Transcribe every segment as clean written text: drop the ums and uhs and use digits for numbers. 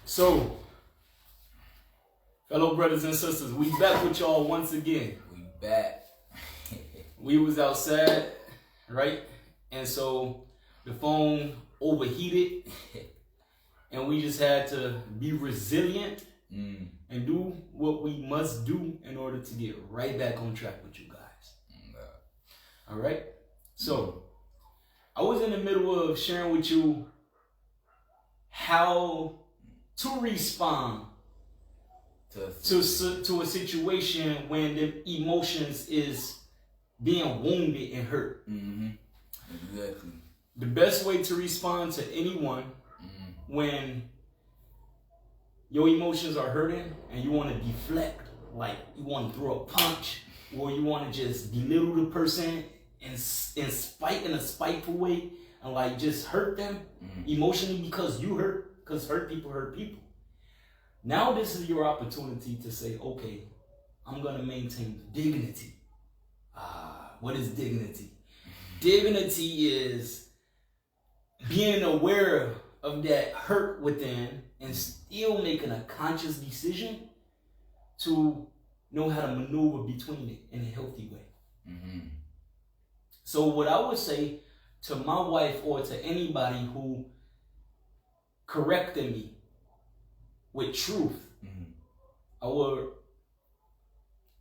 So, fellow brothers and sisters, we back with y'all once again. We back. We was outside, right? And so the phone overheated and we just had to be resilient and do what we must do in order to get right back on track with you guys. All right? So, I was in the middle of sharing with you how to respond to a situation when the emotions is being wounded and hurt. Mm-hmm. Exactly. The best way to respond to anyone when your emotions are hurting and you want to deflect, like you want to throw a punch or you want to just belittle the person in a spiteful way and like just hurt them emotionally because you hurt, because hurt people. Now this is your opportunity to say, okay, I'm going to maintain dignity. What is dignity? Dignity is being aware of that hurt within and still making a conscious decision to know how to maneuver between it in a healthy way. Mm-hmm. So what I would say to my wife or to anybody who corrected me with truth, I would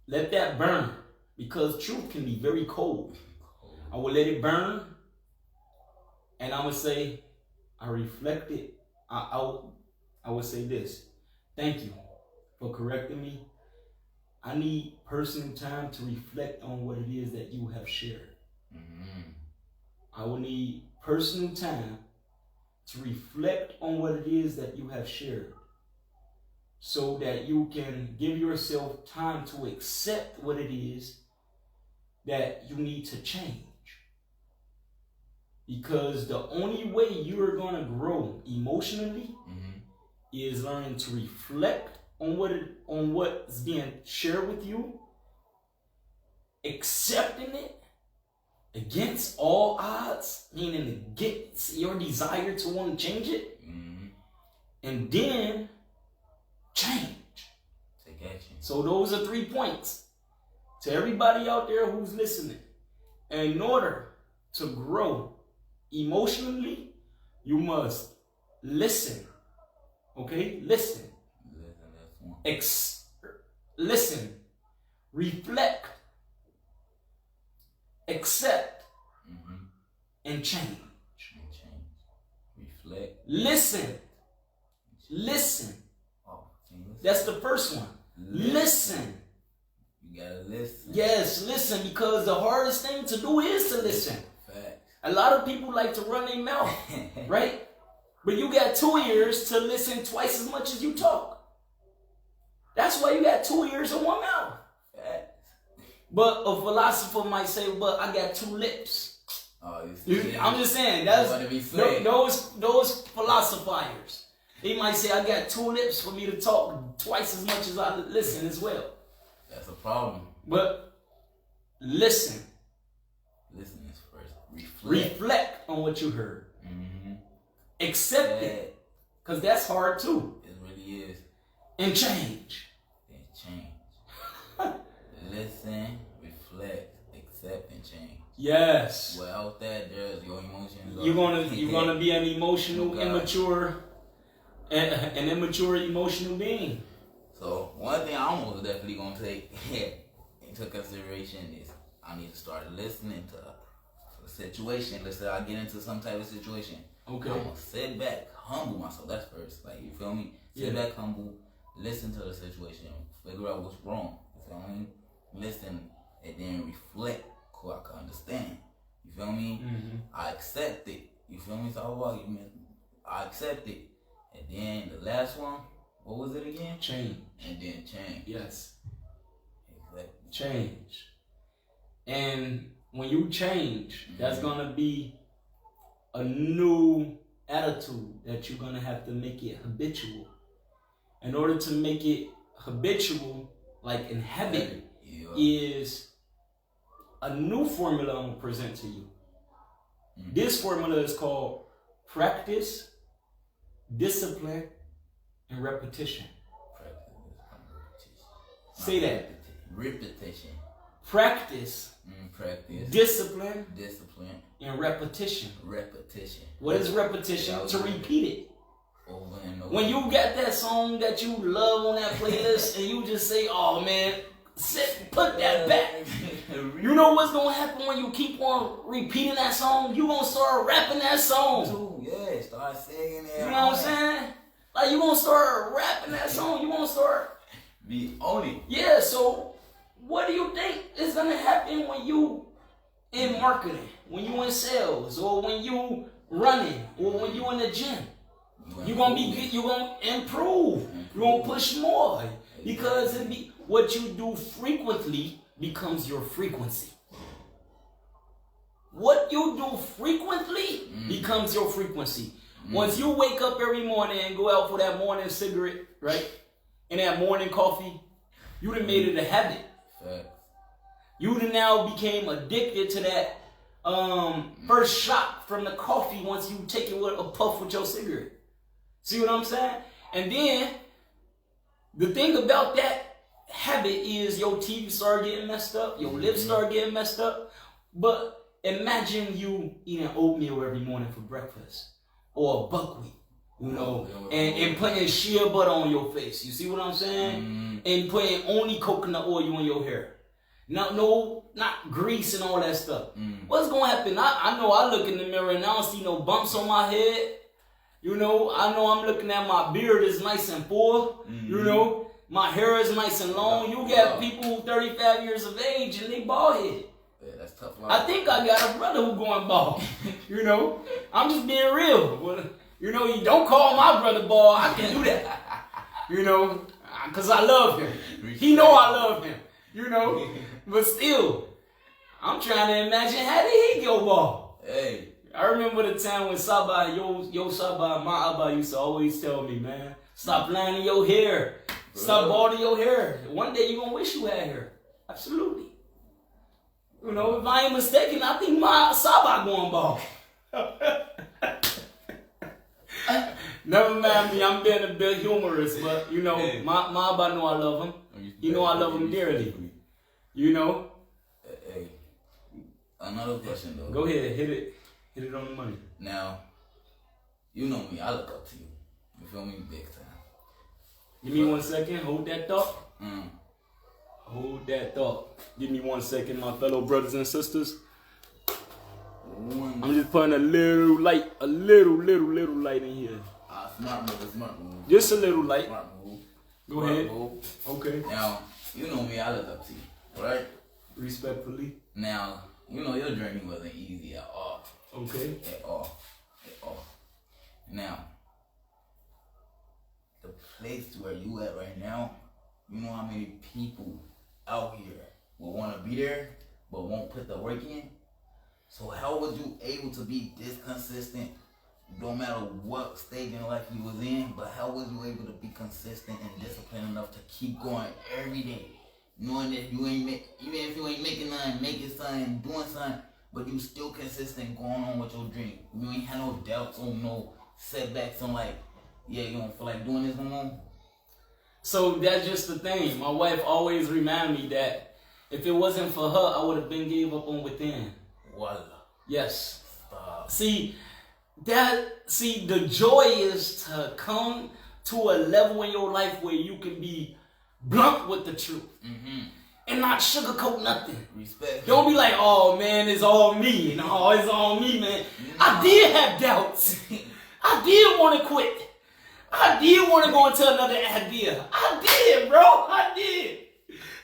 let that burn because truth can be very cold. I would let it burn and I would say, I reflected. I would say this: thank you for correcting me. I need personal time to reflect on what it is that you have shared. I will need personal time to reflect on what it is that you have shared so that you can give yourself time to accept what it is that you need to change. Because the only way you're going to grow emotionally is learning to reflect on what's being shared with you, accepting it against all odds, meaning against your desire to want to change it, and then change. Take action. So those are 3 points to everybody out there who's listening. In order to grow emotionally, you must listen. Okay? Listen. Listen. Reflect. Accept. And change. Reflect. Listen. That's the first one. Listen. You gotta listen. Yes, listen, because the hardest thing to do is to listen. Facts. A lot of people like to run their mouth, right? But you got 2 ears to listen twice as much as you talk. That's why you got 2 ears and 1 mouth. Facts. But a philosopher might say, but I got 2 lips. I'm just saying, those philosophers. They might say, I got 2 lips for me to talk twice as much as I listen as well. That's a problem. But listen. Listen is first. Reflect on what you heard. Accept it. Because that's hard too. It really is. And change. Listen, reflect, accept, and change. Yes. Without that, there's your emotions. You're gonna be an emotional, immature emotional being. So one thing I'm most definitely gonna take into consideration is I need to start listening to the situation. Let's say I get into some type of situation. Okay. I'm gonna sit back, humble myself. That's first. Like, you feel me? Sit back, humble, listen to the situation, figure out what's wrong. You feel me? Listen and then reflect so I can understand. You feel me? I accept it. You feel me? So I accept it. And then the last one, what was it again? Change. And then change. Yes. Exactly. Change. And when you change, that's gonna be a new attitude that you're gonna have to make it habitual. In order to make it habitual, like in habit, is a new formula I'm gonna present to you. This formula is called practice, discipline, and repetition. Repetition. Say that. Repetition. Practice. Practice. Discipline. Discipline. And repetition. Repetition. What is repetition? To repeat it. Over and over. When you got that song that you love on that playlist and you just say, oh man, put that back. You know what's going to happen when you keep on repeating that song? You going to start rapping that song. Too, yeah, start singing it. You know what I'm saying? Like you going to start rapping that song. You going to start. Be on it. Yeah, so what do you think is going to happen when you in marketing, when you in sales, or when you running, or when you in the gym? You're gonna improve. You're gonna push more because what you do frequently becomes your frequency. What you do frequently becomes your frequency. Once you wake up every morning and go out for that morning cigarette, right, and that morning coffee, you done made it a habit. You done now became addicted to that first shot from the coffee once you take it with a puff with your cigarette. See what I'm saying? And then the thing about that habit is your teeth start getting messed up, your lips start getting messed up. But imagine you eating oatmeal every morning for breakfast, or buckwheat, you know, and putting shea butter on your face. You see what I'm saying? And putting only coconut oil in your hair. Not grease and all that stuff. What's gonna happen? I know I look in the mirror and I don't see no bumps on my head. You know I'm looking at my beard is nice and full. You know, my hair is nice and long. You got people 35 years of age and they bald headed. Yeah, that's tough. I think I got a brother who going bald. You know, I'm just being real. Well, you know, you don't call my brother bald. I can do that. You know, because I love him. He know I love him. You know, but still, I'm trying to imagine how did he go bald. Hey. I remember the time when Saba, yo Saba, my Abba used to always tell me, man, stop lining your hair. Stop balding your hair. One day you're going to wish you had hair. Absolutely. You know, if I ain't mistaken, I think my Saba going bald. Never mind me, I'm being a bit humorous, but, you know, my Abba know I love him. You know I love him dearly. You know? Hey, another question, though. Go ahead, hit it. Hit it on the money. Now, you know me. I look up to you. You feel me? Big time. Give me 1 second. Hold that thought. Hold that thought. Give me 1 second, my fellow brothers and sisters. I'm just putting a little light in here. Smart move. Just a little light. Smart move. Go ahead. Okay. Now, you know me. I look up to you. Right? Respectfully. Now, you know your journey wasn't easy at all. Okay. At all. Now, the place where you at right now, you know how many people out here will want to be there but won't put the work in? So how was you able to be this consistent, no matter what stage in life you was in, but how was you able to be consistent and disciplined enough to keep going every day? Knowing that you ain't even if you ain't making nothing, making something, doing something, but you still consistent going on with your dream. You ain't had no doubts or no setbacks on like, yeah, you don't feel like doing this no more. So that's just the thing. My wife always remind me that if it wasn't for her, I would have been gave up on within. Voila. Yes. See, the joy is to come to a level in your life where you can be blunt with the truth. And not sugarcoat nothing. Respect. Don't be like, oh man, it's all me. No, it's all me, man. I did have doubts. I did want to quit. I did want to go into another idea. I did, bro. I did.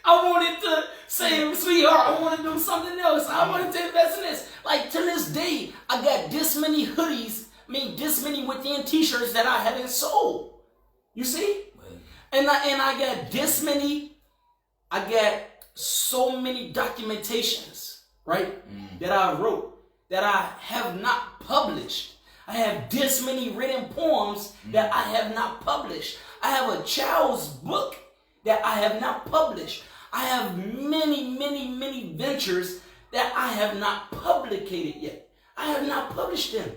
I wanted to say, sweetheart, I want to do something else. I wanted to invest in this. Like, to this day, I got this many hoodies, this many within t-shirts that I haven't sold. You see? And I got this many, I got so many documentations, right, that I wrote, that I have not published. I have this many written poems that I have not published. I have a child's book that I have not published. I have many ventures that I have not publicated yet. I have not published them.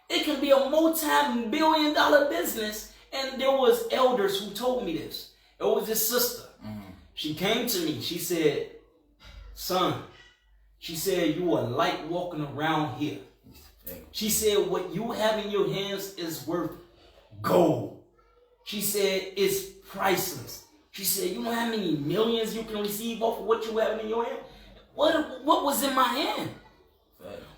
It can be a multi-billion-dollar business And there was elders who told me this. It was this sister. Mm-hmm. She came to me. She said, son, she said, you are light walking around here. She said, what you have in your hands is worth gold. She said, it's priceless. She said, you know how many millions you can receive off of what you have in your hand? What was in my hand?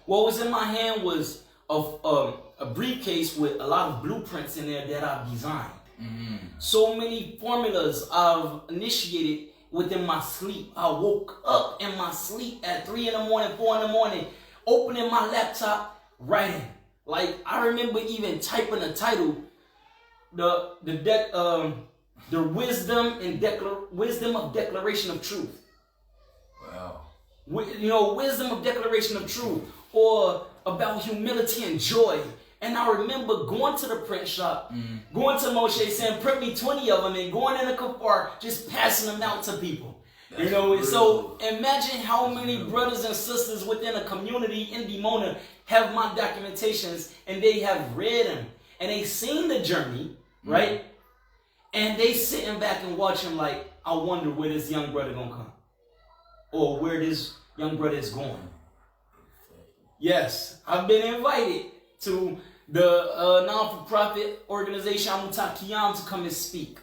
What was in my hand was a briefcase with a lot of blueprints in there that I've designed. Mm-hmm. So many formulas I've initiated within my sleep. I woke up in my sleep at 3 in the morning, 4 in the morning, opening my laptop, writing. Like, I remember even typing a title, the wisdom of declaration of truth. Wow. Wisdom of declaration of truth, or about humility and joy. And I remember going to the print shop, going to Moshe saying, print me 20 of them, and going in a kafar, just passing them out to people. That's real. So imagine how many brothers and sisters within a community in Dimona have my documentations, and they have read them, and they seen the journey, right? And they sitting back and watching like, I wonder where this young brother gonna come, or where this young brother is going. Yes, I've been invited to the non-for-profit organization Amutat Kiyam to come and speak.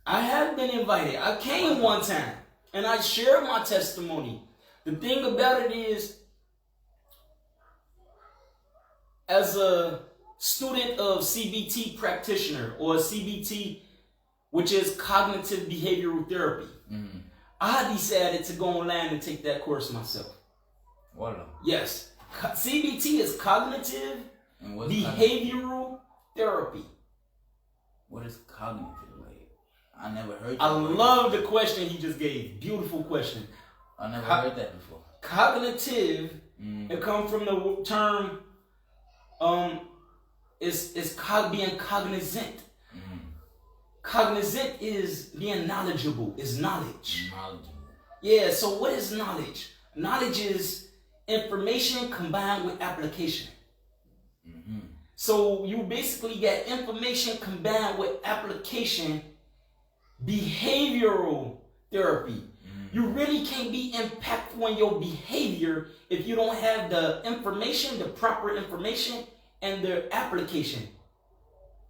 I have been invited. I came one time and I shared my testimony. The thing about it is, as a student of CBT practitioner, or CBT, which is cognitive behavioral therapy, I decided to go online and take that course myself. What? Yes. CBT is cognitive behavioral therapy. What is cognitive? Like, I never heard that. I love the question he just gave. Beautiful question. I never heard that before. Cognitive, it comes from the term, is being cognizant. Cognizant is being knowledgeable, is knowledge. Yeah, so what is knowledge? Knowledge is information combined with application. So you basically get information combined with application, behavioral therapy. You really can't be impactful in your behavior if you don't have the information, the proper information, and the application.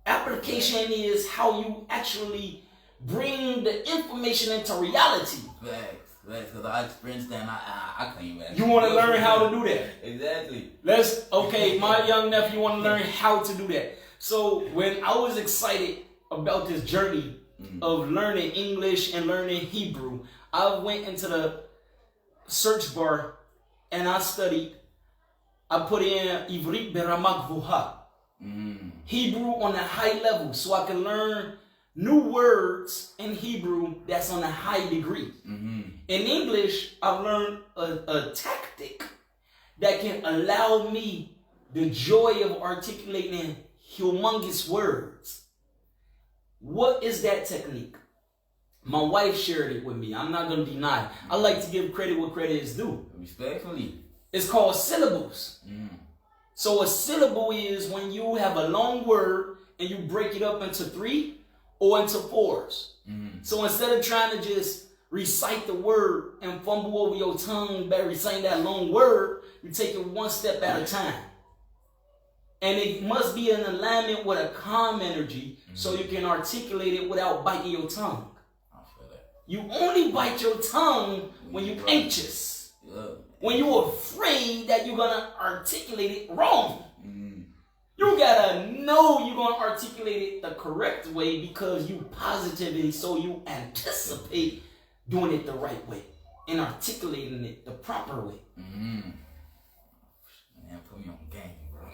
Application is how you actually bring the information into reality. Facts, because I experienced that and I can't even. You want to learn how to do that? Exactly. My young nephew want to learn how to do that. So when I was excited about this journey of learning English and learning Hebrew, I went into the search bar and I studied. I put in Ivrit Beramak Vuha. Hebrew on a high level, so I can learn new words in Hebrew that's on a high degree. In English, I've learned a tactic that can allow me the joy of articulating humongous words. What is that technique? My wife shared it with me. I'm not going to deny. I like to give credit where credit is due. Respectfully. It's called syllables. So a syllable is when you have a long word and you break it up into 3 or into 4s. So instead of trying to just recite the word and fumble over your tongue by reciting that long word, you take it one step at a time. And it must be in alignment with a calm energy so you can articulate it without biting your tongue. I feel that. You only bite your tongue when you're anxious. When you're afraid that you're going to articulate it wrong. You got to know you're going to articulate it the correct way because you positively, so you anticipate doing it the right way and articulating it the proper way. Man, put me on game, bro.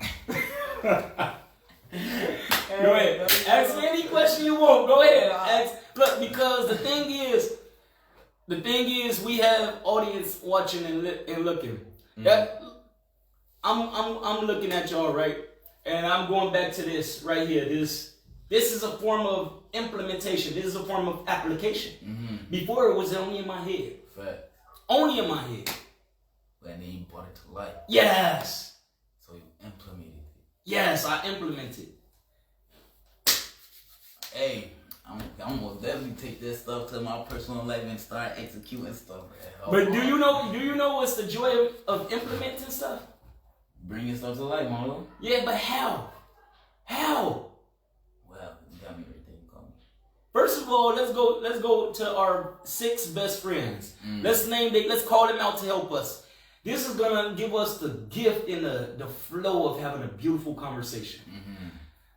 Go ahead. Ask me any question you want. Go ahead. Look, because the thing is, we have audience watching and looking. That I'm looking at y'all, right? And I'm going back to this right here. This is a form of implementation. This is a form of application. Before it was only in my head. Fact. Only in my head. And then you brought it to life. Yes. So you implemented it. Yes, I implemented. Hey, I'm gonna definitely take this stuff to my personal life and start executing stuff. But do you know what's the joy of implementing stuff? Bringing stuff to life, Marlo. Yeah, but how? How? Well, you got me right there. You call me. First of all, let's go to our 6 best friends. Let's call them out to help us. This is gonna give us the gift and the flow of having a beautiful conversation. Mm-hmm.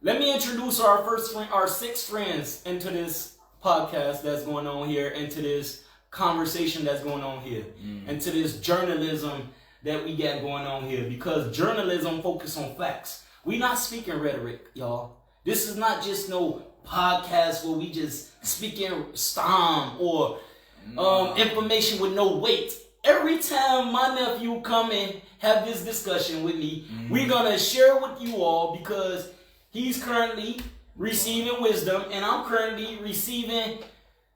Let me introduce our 6 friends into this podcast that's going on here, into this conversation that's going on here, into this journalism that we got going on here. Because journalism focuses on facts. We not speaking rhetoric, y'all. This is not just no podcast where we just speaking stom or information with no weight. Every time my nephew come and have this discussion with me, we're gonna share with you all, because he's currently receiving wisdom and I'm currently receiving,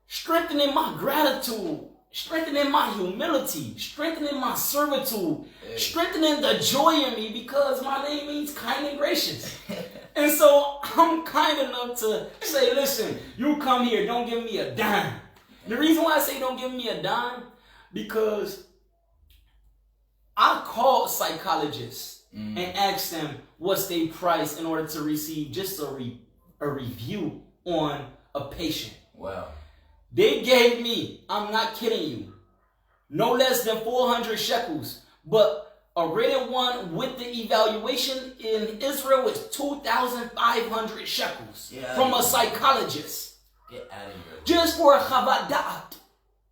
strengthening my gratitude, strengthening my humility, strengthening my servitude, strengthening the joy in me, because my name means kind and gracious. And so I'm kind enough to say, listen, you come here, don't give me a dime. The reason why I say don't give me a dime, because I called psychologists and asked them what's their price in order to receive just a review on a patient. Wow. They gave me, I'm not kidding you, no less than 400 shekels, but a written one with the evaluation in Israel is 2,500 shekels from a psychologist. Get out of here. Just for a chavat da'at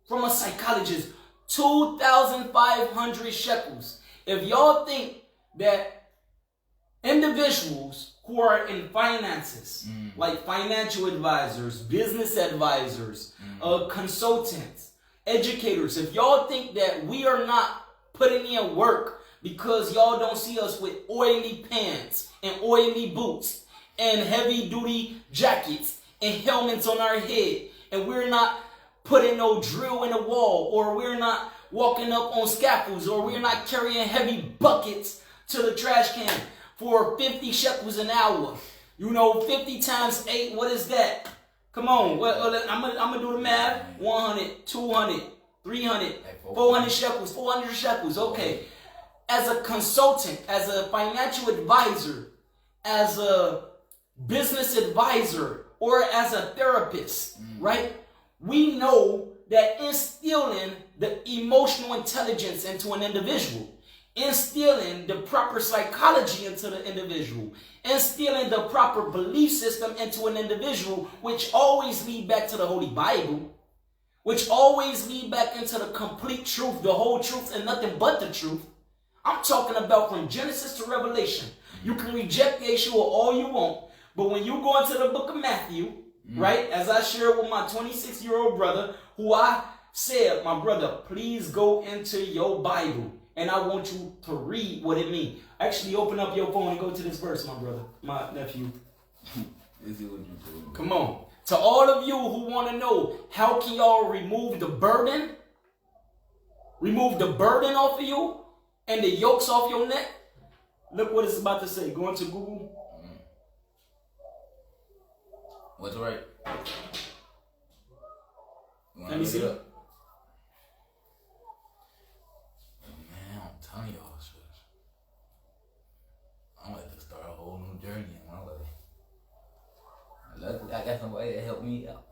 from a psychologist, 2,500 shekels. If y'all think that individuals who are in finances, like financial advisors, business advisors, consultants, educators, if y'all think that we are not putting in work because y'all don't see us with oily pants and oily boots and heavy duty jackets and helmets on our head, and we're not putting no drill in the wall, or we're not walking up on scaffolds, or we're not carrying heavy buckets to the trash can for 50 shekels an hour. 50 times 8, what is that? Come on, I'm gonna do the math. 100, 200, 300, 400 shekels, 400 shekels. Okay. As a consultant, as a financial advisor, as a business advisor, or as a therapist, right? We know that instilling the emotional intelligence into an individual, instilling the proper psychology into the individual, instilling the proper belief system into an individual, which always lead back to the Holy Bible, which always lead back into the complete truth, the whole truth, and nothing but the truth. I'm talking about from Genesis to Revelation. You can reject Yeshua all you want, but when you go into the book of Matthew, right, as I shared with my 26-year-old brother, who I said, my brother, please go into your Bible, and I want you to read what it means. Actually, open up your phone and go to this verse, my brother, my nephew. Is it what you do? Come on. To all of you who want to know, how can y'all remove the burden? Remove the burden off of you and the yokes off your neck? Look what it's about to say. Go into Google. What's right? Let me see. Man, I'm telling y'all, I'm going to start a whole new journey in my life. Luckily, I got somebody to help me out.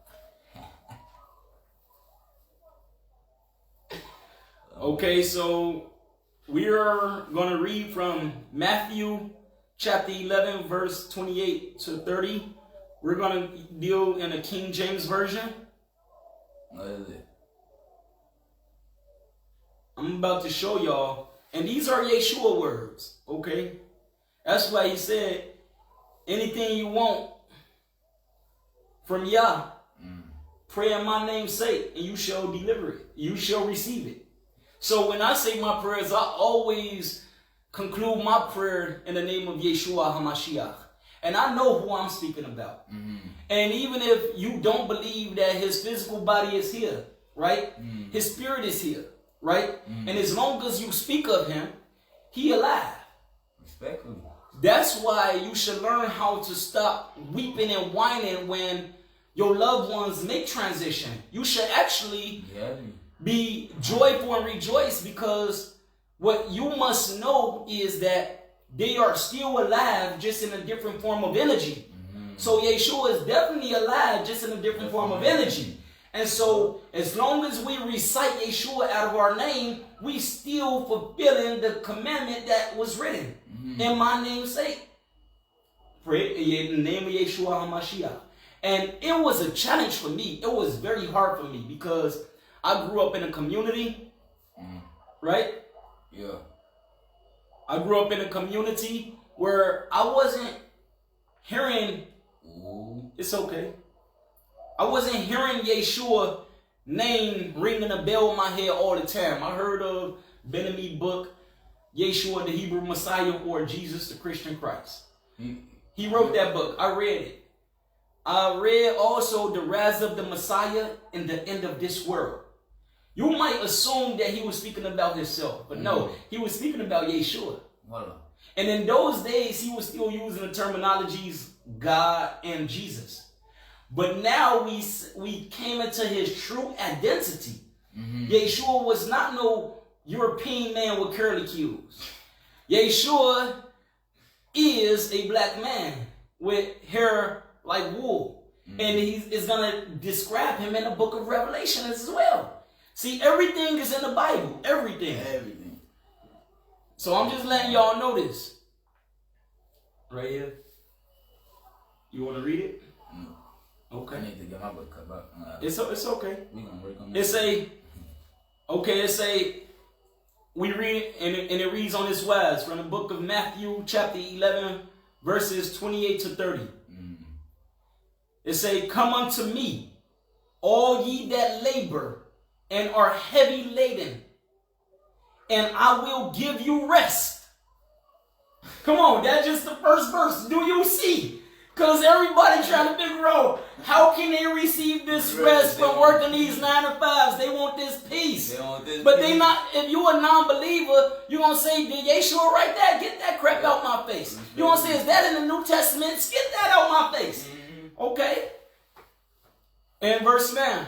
Okay, so we are going to read from Matthew chapter 11, verse 28 to 30. We're going to deal in a King James Version. What is it? I'm about to show y'all. And these are Yeshua words, okay? That's why he said, anything you want from Yah, pray in my name's sake, and you shall deliver it. You shall receive it. So when I say my prayers, I always conclude my prayer in the name of Yeshua HaMashiach. And I know who I'm speaking about. And even if you don't believe that his physical body is here, right? His spirit is here, right? And as long as you speak of him, he alive. Respectfully. That's why you should learn how to stop weeping and whining when your loved ones make transition, you should actually be joyful and rejoice, because what you must know is that they are still alive, just in a different form of energy. So Yeshua is definitely alive, just in a different form of energy. And so as long as we recite Yeshua out of our name, we still fulfilling the commandment that was written. In my name's sake. Pray in the name of Yeshua HaMashiach. And it was a challenge for me. It was very hard for me, because I grew up in a community, right? Yeah. I grew up in a community where I wasn't hearing, it's okay. I wasn't hearing Yeshua name ringing a bell in my head all the time. I heard of Ben-Ami book, Yeshua the Hebrew Messiah, or Jesus the Christian Christ. He wrote that book. I read it. I read also the Rise of the Messiah and the End of This World. You might assume that he was speaking about himself, but no, he was speaking about Yeshua. And in those days, he was still using the terminologies God and Jesus. But now we came into his true identity. Yeshua was not no European man with curly cues. Yeshua is a black man with hair like wool. And he is going to describe him in the book of Revelation as well. See, everything is in the Bible. Everything. So I'm just letting y'all know this. Right here. You want to read it? No. Okay. I need to get my book cut up. It's okay. We're going to work on that. We read, and it reads on this wise, from the book of Matthew, chapter 11, verses 28 to 30. It say, come unto me, all ye that labor and are heavy laden, and I will give you rest. Come on, that's just the first verse. Do you see? Because everybody trying to figure out, how can they receive this rest from working these 9 to 5s? They want this peace. They not, if you a non-believer, you're going to say, did Yeshua write that? Get that crap out my face. You're going to say, is that in the New Testament? Get that out my face. Okay? And verse 9.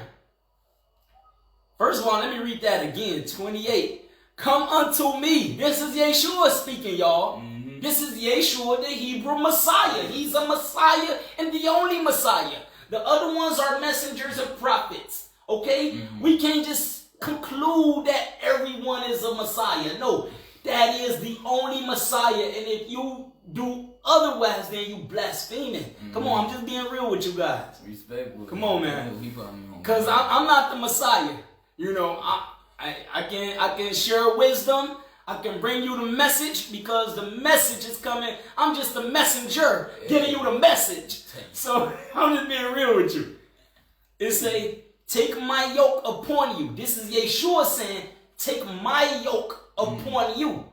First of all, let me read that again. 28. Come unto me. This is Yeshua speaking, y'all. This is Yeshua, the Hebrew Messiah. He's a Messiah and the only Messiah. The other ones are messengers and prophets. Okay? We can't just conclude that everyone is a Messiah. No, that is the only Messiah. And if you do otherwise, then you blaspheming. Come on, I'm just being real with you guys. Respectful. Come on, man. Because I'm not the Messiah. You know, I can share wisdom. I can bring you the message, because the message is coming. I'm just the messenger giving you the message. So I'm just being real with you. It say, take my yoke upon you. This is Yeshua saying, take my yoke upon you.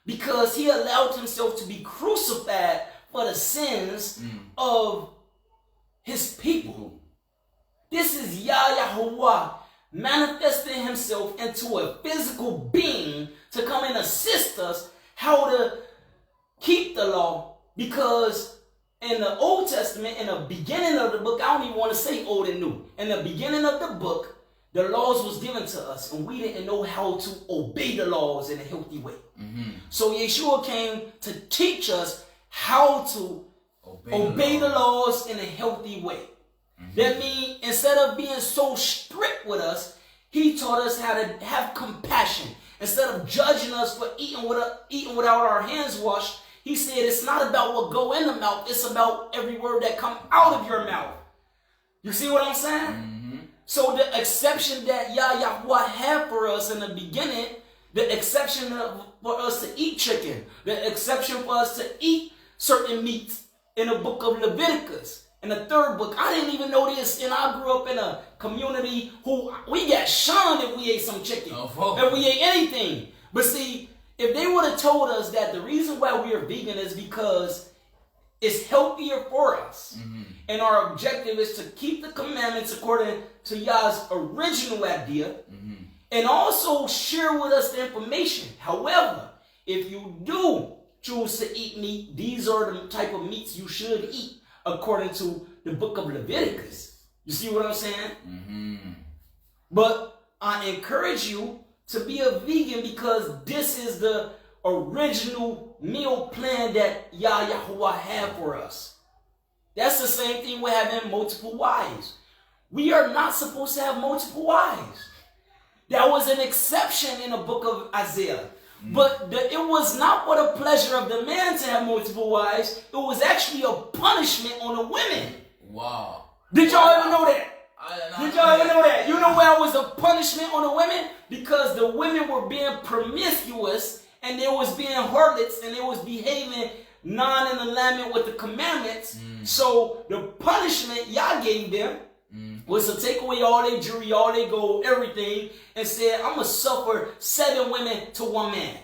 Because he allowed himself to be crucified for the sins of his people. This is Yahuwah manifesting himself into a physical being to come and assist us how to keep the law. Because in the Old Testament, in the beginning of the book, I don't even want to say old and new. In the beginning of the book, the laws was given to us, and we didn't know how to obey the laws in a healthy way. So Yeshua came to teach us how to obey the laws in a healthy way. That means instead of being so strict with us, he taught us how to have compassion. Instead of judging us for eating without our hands washed, he said it's not about what go in the mouth, it's about every word that come out of your mouth. You see what I'm saying? So the exception that Yahweh had for us in the beginning, the exception for us to eat chicken, the exception for us to eat certain meats in the book of Leviticus. In the third book, I didn't even know this, and I grew up in a community who we got shunned if we ate some chicken, if we ate anything. But see, if they would have told us that the reason why we are vegan is because it's healthier for us, and our objective is to keep the commandments according to Yah's original idea, and also share with us the information. However, if you do choose to eat meat, these are the type of meats you should eat according to the book of Leviticus. You see what I'm saying? Mm-hmm. But I encourage you to be a vegan because this is the original meal plan that Yahuwah had for us. That's the same thing with having multiple wives. We are not supposed to have multiple wives. That was an exception in the book of Isaiah. But it was not for the pleasure of the man to have multiple wives. It was actually a punishment on the women. Wow. Did y'all ever know that? Did y'all ever know that? You know why it was a punishment on the women? Because the women were being promiscuous and they was being harlots and they was behaving non in alignment with the commandments. So the punishment y'all gave them was to take away all their jewelry, all their gold, everything, and said, I'm going to suffer 7 women to 1 man.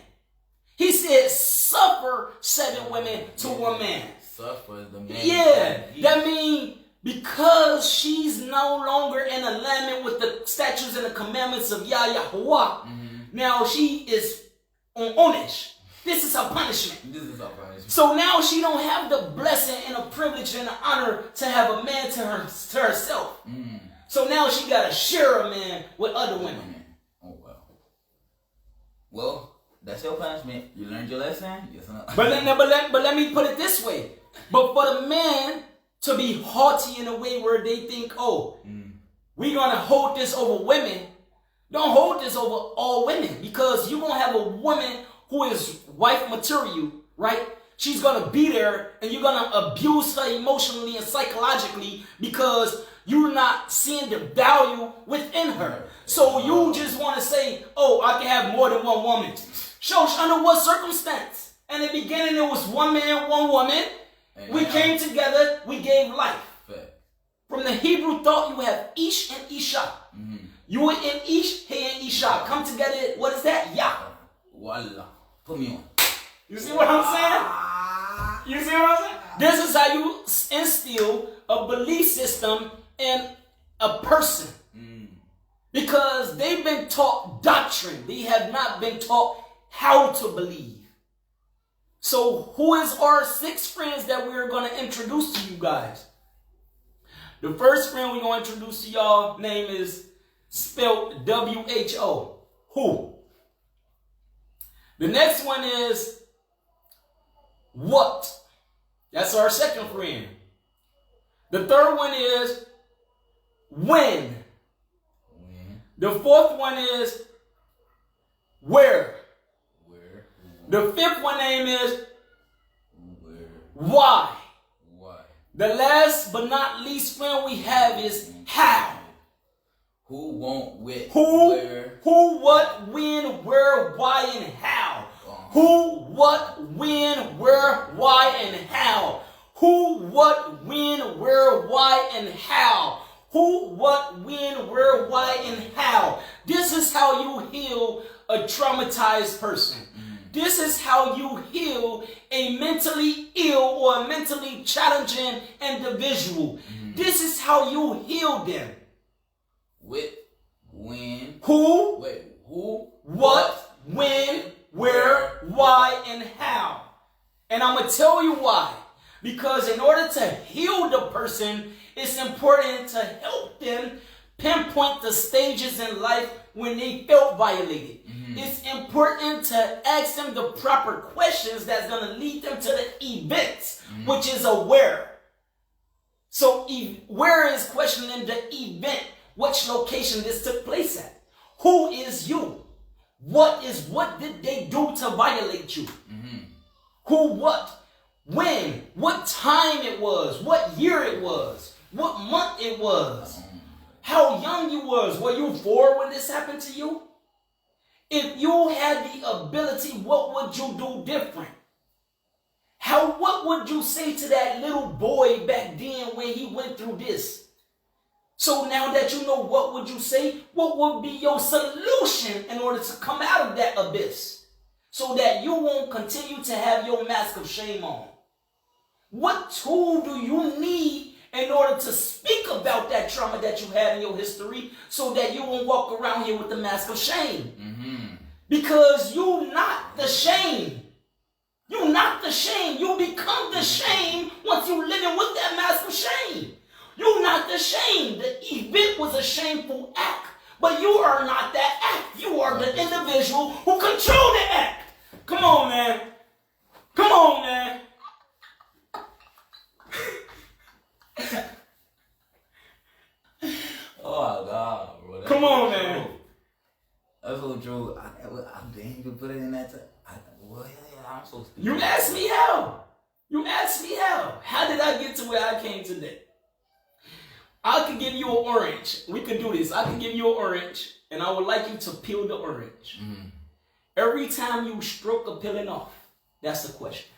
He said, suffer 7 women to 1 man. Suffer the man. Yeah, that means because she's no longer in alignment with the statutes and the commandments of Yahuwah, now she is on Onesh. This is her punishment. This is her punishment. So now she don't have the blessing and the privilege and the honor to have a man to herself. So now she got to share a man with other women. Oh, wow. Well, that's your punishment. You learned your lesson? Yes or no? But let me put it this way. But for the man to be haughty in a way where they think, oh, we're going to hold this over women. Don't hold this over all women. Because you're going to have a woman who is wife material, right? She's going to be there and you're going to abuse her emotionally and psychologically because you're not seeing the value within her. So you just want to say, oh, I can have more than one woman. Show under what circumstance? In the beginning, it was 1 man, 1 woman. We came together, we gave life. From the Hebrew thought, you have Ish and Isha. You and Ish, he and Isha. Come together, what is that? Yah. Voila. Put me on. You see what I'm saying? You see what I'm saying? This is how you instill a belief system in a person. Because they've been taught doctrine. They have not been taught how to believe. So who is our 6 friends that we're going to introduce to you guys? The first friend we're going to introduce to y'all name is spelled W-H-O. Who? The next one is what? That's our second friend. The third one is when. The fourth one is where. The fifth one name is why. The last but not least friend we have is how. Who, won't, with, who, where. Who, what, when, where, why, and how. Who, what, when, where, why, and how. Who, what, when, where, why, and how. Who, what, when, where, why, and how. This is how you heal a traumatized person. This is how you heal a mentally ill or a mentally challenging individual. This is how you heal them. With, when, who, what, when, where, why, and how. And I'm going to tell you why. Because in order to heal the person, it's important to help them pinpoint the stages in life when they felt violated. It's important to ask them the proper questions that's going to lead them to the events, which is a where. So where is questioning the event, which location this took place at. Who is you? What did they do to violate you? Who, what, when, what time it was, what year it was, what month it was, how young you was. Were you 4 when this happened to you? If you had the ability, what would you do different? What would you say to that little boy back then when he went through this? So now that you know, what would you say? What would be your solution in order to come out of that abyss? So that you won't continue to have your mask of shame on. What tool do you need in order to speak about that trauma that you had in your history so that you won't walk around here with the mask of shame? Because you're not the shame. You're not the shame. You become the shame once you're living with that mask of shame. You're not the shame. The event was a shameful act. But you are not that act. You are the individual who control the act. Come on, man. Come on, man. Oh my God, bro. Come on, man. That's so true. I didn't even put it in that time. I'm so stupid. You asked me how. You asked me how. How did I get to where I came today? I could give you an orange. We could do this. I could give you an orange, and I would like you to peel the orange. Mm-hmm. Every time you stroke a peeling off, that's the question.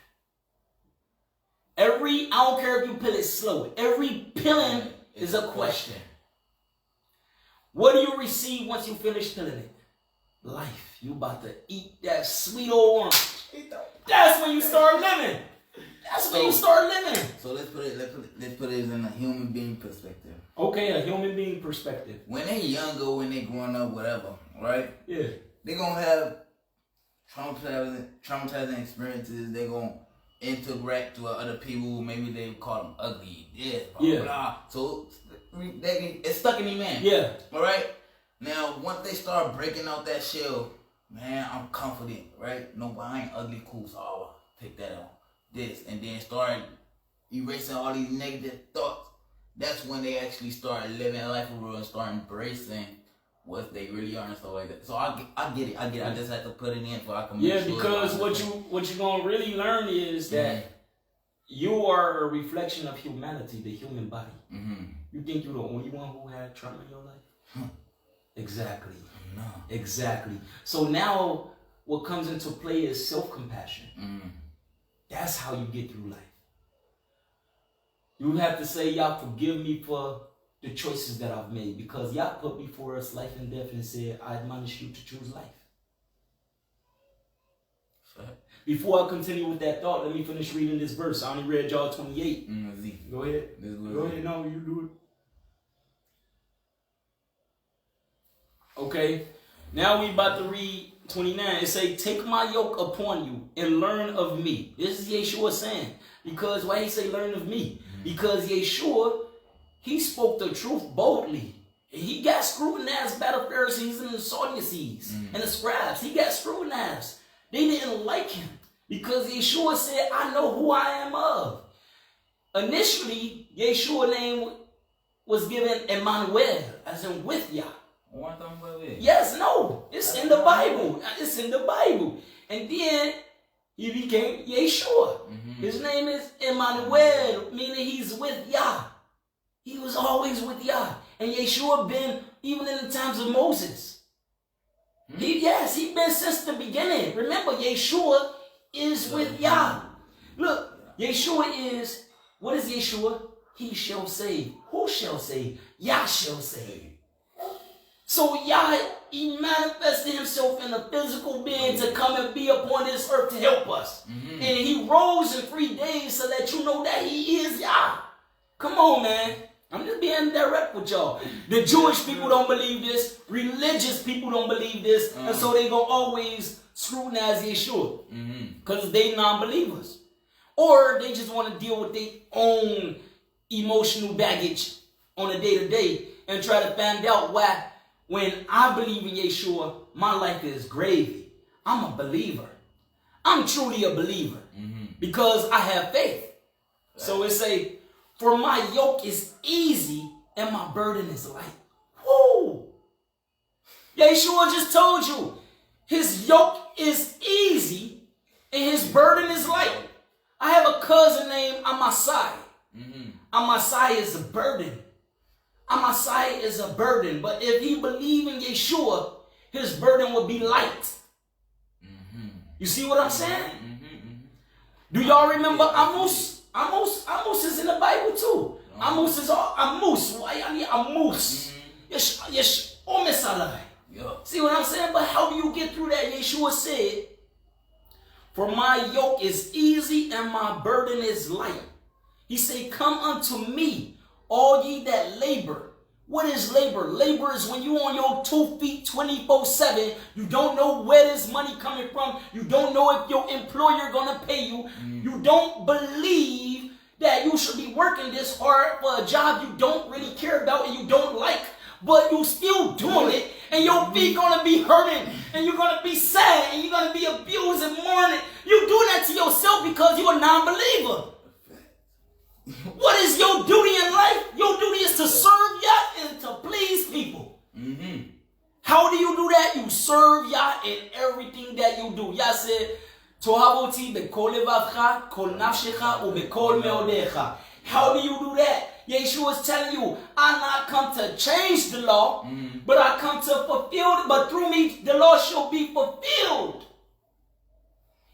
I don't care if you peel it slow. Every peeling is a question. What do you receive once you finish peeling it? Life. You about to eat that sweet old orange. That's when you start living. That's when you start living. So let's put it in a human being perspective. Okay, a human being perspective. When they're younger, when they're growing up, whatever, right? Yeah. They're gonna have traumatizing experiences. They're gonna interact with other people. Maybe they call them ugly, blah, blah. So it's stuck in their man. Yeah. All right. Now, once they start breaking out that shell, man, I'm confident, right? No, but I ain't ugly, cool, so I'll pick that out. This, and then start erasing all these negative thoughts. That's when they actually start living life for real and start embracing what they really are and stuff like that. So I get it. I just have to put it in so I can make sure. Because what you gonna really learn is that you are a reflection of humanity, the human body. Mm-hmm. You think you're the only one who had trauma in your life? Exactly. No. Exactly. So now what comes into play is self-compassion. That's how you get through life. You have to say, y'all forgive me for the choices that I've made, because y'all put before us life and death and said, I admonish you to choose life. Before I continue with that thought, let me finish reading this verse. I only read y'all 28. Go ahead. Go ahead. No, you do it. Okay. Now we about to read 29. It say, take my yoke upon you and learn of me. This is Yeshua saying. Because why he say learn of me? Because Yeshua, he spoke the truth boldly. He got scrutinized by the Pharisees and the Sadducees and the scribes. He got scrutinized. They didn't like him because Yeshua said, I know who I am of. Initially, Yeshua's name was given Emmanuel, as in with Yah. Yes, no, it's in the Bible. It's in the Bible. And then he became Yeshua. His name is Emmanuel, meaning he's with Yah. He was always with Yah. And Yeshua been even in the times of Moses. He been since the beginning. Remember, Yeshua is with Yah. Look, Yeshua is, what is Yeshua? He shall save. Who shall save? Yah shall save. So Yah, he manifested himself in a physical being to come and be upon this earth to help us. And he rose in 3 days so that you know that he is Yah. Come on, man. I'm just being direct with y'all. The Jewish people don't believe this. Religious people don't believe this. And so they going to always scrutinize Yeshua. Because they non-believers. Or they just want to deal with their own emotional baggage on a day-to-day and try to find out why, when I believe in Yeshua, my life is gravy. I'm a believer. I'm truly a believer because I have faith. So it say, for my yoke is easy and my burden is light. Woo! Yeshua just told you, his yoke is easy and his burden is light. I have a cousin named Amasai. Amasai is a burden. Amasai is a burden, but if he believed in Yeshua, his burden would be light. You see what I'm saying? Do y'all remember Amos? Amos is in the Bible too. Amos is all Amos. Why I need Amos? Yes, Omesalai. See what I'm saying? But how do you get through that? Yeshua said, for my yoke is easy and my burden is light. He said, come unto me, all ye that labor. What is labor? Labor is when you on your 2 feet 24/7. You don't know where this money coming from. You don't know if your employer gonna pay you. You don't believe that you should be working this hard for a job you don't really care about and you don't like, but you still doing it, and your feet gonna be hurting, and you're gonna be sad, and you're gonna be abused and mourning. You do that to yourself because you're a non-believer. What is your duty in life? Your duty is to serve Yah and to please people. How do you do that? You serve Yah in everything that you do. Yah said, Tohavoti bekol levavcha, kol nafshecha, ubekol meodecha. How do you do that? Yeshua is telling you, I not come to change the law, but I come to fulfill it. But through me, the law shall be fulfilled.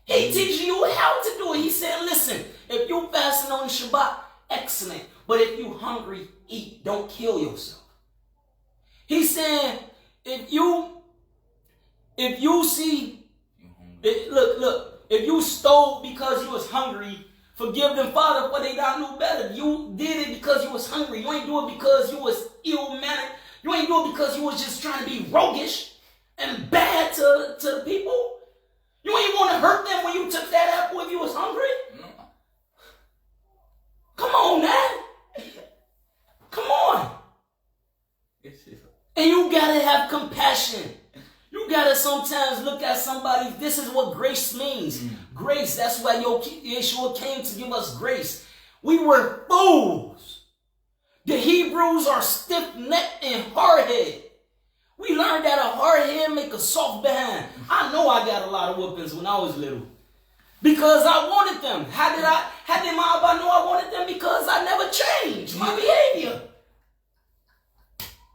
He teaches you how to do it. He said, listen, if you fasting on Shabbat, excellent. But if you hungry, eat. Don't kill yourself. He said, if you see, if you stole because you was hungry, forgive them, Father, for they don't know better. You did it because you was hungry. You ain't do it because you was ill-mannered. You ain't do it because you was just trying to be roguish and bad to the people. You ain't want to hurt them when you took that apple if you was hungry. No. Come on, man. Come on. And you gotta have compassion. You gotta sometimes look at somebody. This is what grace means. Grace, that's why Yeshua came to give us grace. We were fools. The Hebrews are stiff-necked and hard-headed. We learned that a hard head make a soft behind. I know I got a lot of whoopings when I was little. Because I wanted them. How did my Abba know I wanted them? Because I never changed my behavior.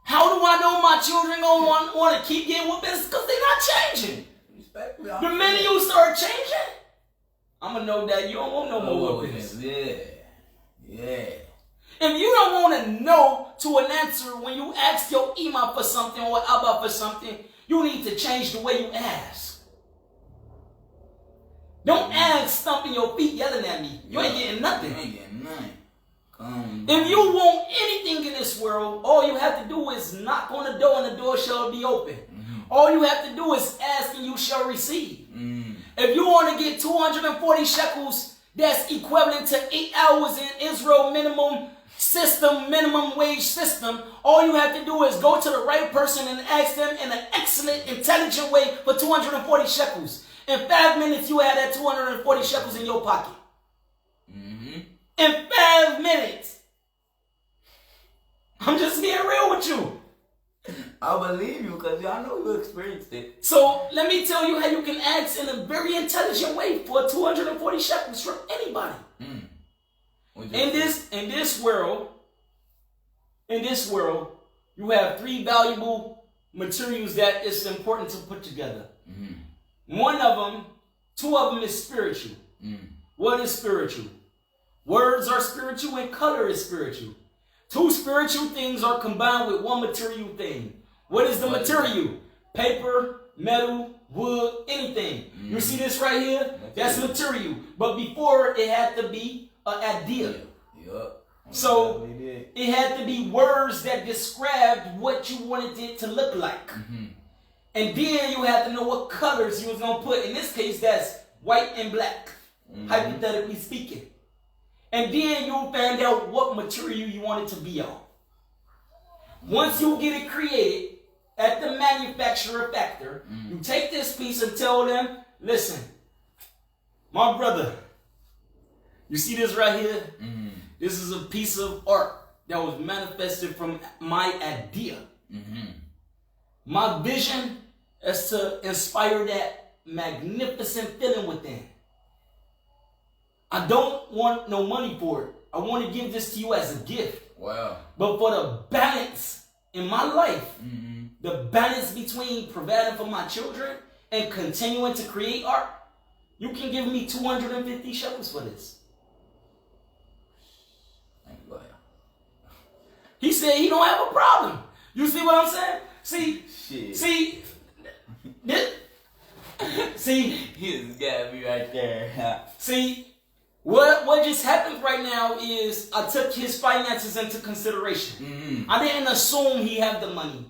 How do I know my children gonna want to keep getting whoopings? Because they're not changing. The minute you start changing, I'm going to know that you don't want no more whoopings. Yeah. If you don't want to know to an answer when you ask your imam for something or Abba for something, you need to change the way you ask. Don't ask stomping your feet yelling at me. You ain't getting nothing. You ain't getting nothing. If you want anything in this world, all you have to do is knock on the door and the door shall be open. All you have to do is ask and you shall receive. If you want to get 240 shekels, that's equivalent to 8 hours in Israel minimum wage system. All you have to do is go to the right person and ask them in an excellent, intelligent way for 240 shekels. In 5 minutes, you have that 240 shekels in your pocket. In 5 minutes. I'm just being real with you. I believe you because I know you experienced it. So let me tell you how you can ask in a very intelligent way for 240 shekels from anybody. In this world, you have 3 valuable materials that it's important to put together. 2 of them is spiritual. What is spiritual? Words are spiritual and color is spiritual. 2 spiritual things are combined with 1 material thing. What is the material? Paper, metal, wood, anything. You see this right here? That's material. But before it had to be an idea. So it had to be words that described what you wanted it to look like. And then you had to know what colors you was going to put. In this case, that's white and black, hypothetically speaking. And then you find out what material you want it to be on. Once you get it created at the manufacturer factor, you take this piece and tell them, listen, my brother, you see this right here? This is a piece of art that was manifested from my idea. My vision is to inspire that magnificent feeling within. I don't want no money for it. I want to give this to you as a gift. Wow. But for the balance in my life, the balance between providing for my children and continuing to create art, you can give me 250 shekels for this. He said he don't have a problem. You see what I'm saying? See, He's got me right there. See, what just happened right now is I took his finances into consideration. I didn't assume he had the money.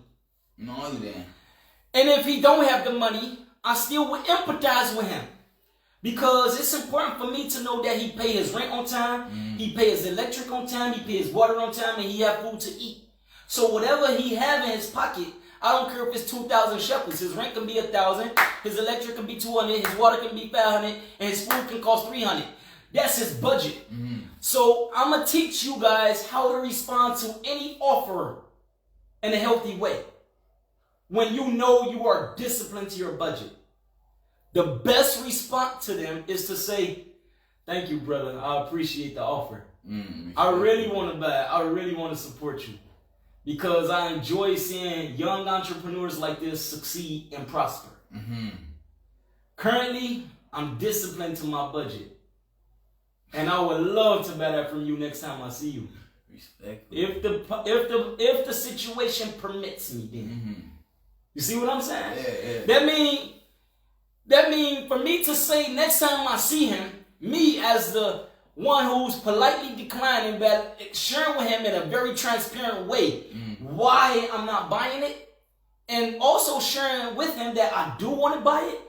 No, you didn't. And if he don't have the money, I still would empathize with him. Because it's important for me to know that he pay his rent on time, he pay his electric on time, he pay his water on time, and he have food to eat. So whatever he have in his pocket, I don't care if it's 2,000 shekels. His rent can be 1,000, his electric can be 200, his water can be 500, and his food can cost 300. That's his budget. So I'm gonna teach you guys how to respond to any offer in a healthy way. When you know you are disciplined to your budget. The best response to them is to say, thank you, brother. I appreciate the offer. I really want to buy. I really want to support you. Because I enjoy seeing young entrepreneurs like this succeed and prosper. Currently, I'm disciplined to my budget. And I would love to buy that from you next time I see you. Respect. If the situation permits me, then. You see what I'm saying? Yeah. That mean for me to say next time I see him, me as the one who's politely declining, but sharing with him in a very transparent way why I'm not buying it, and also sharing with him that I do want to buy it,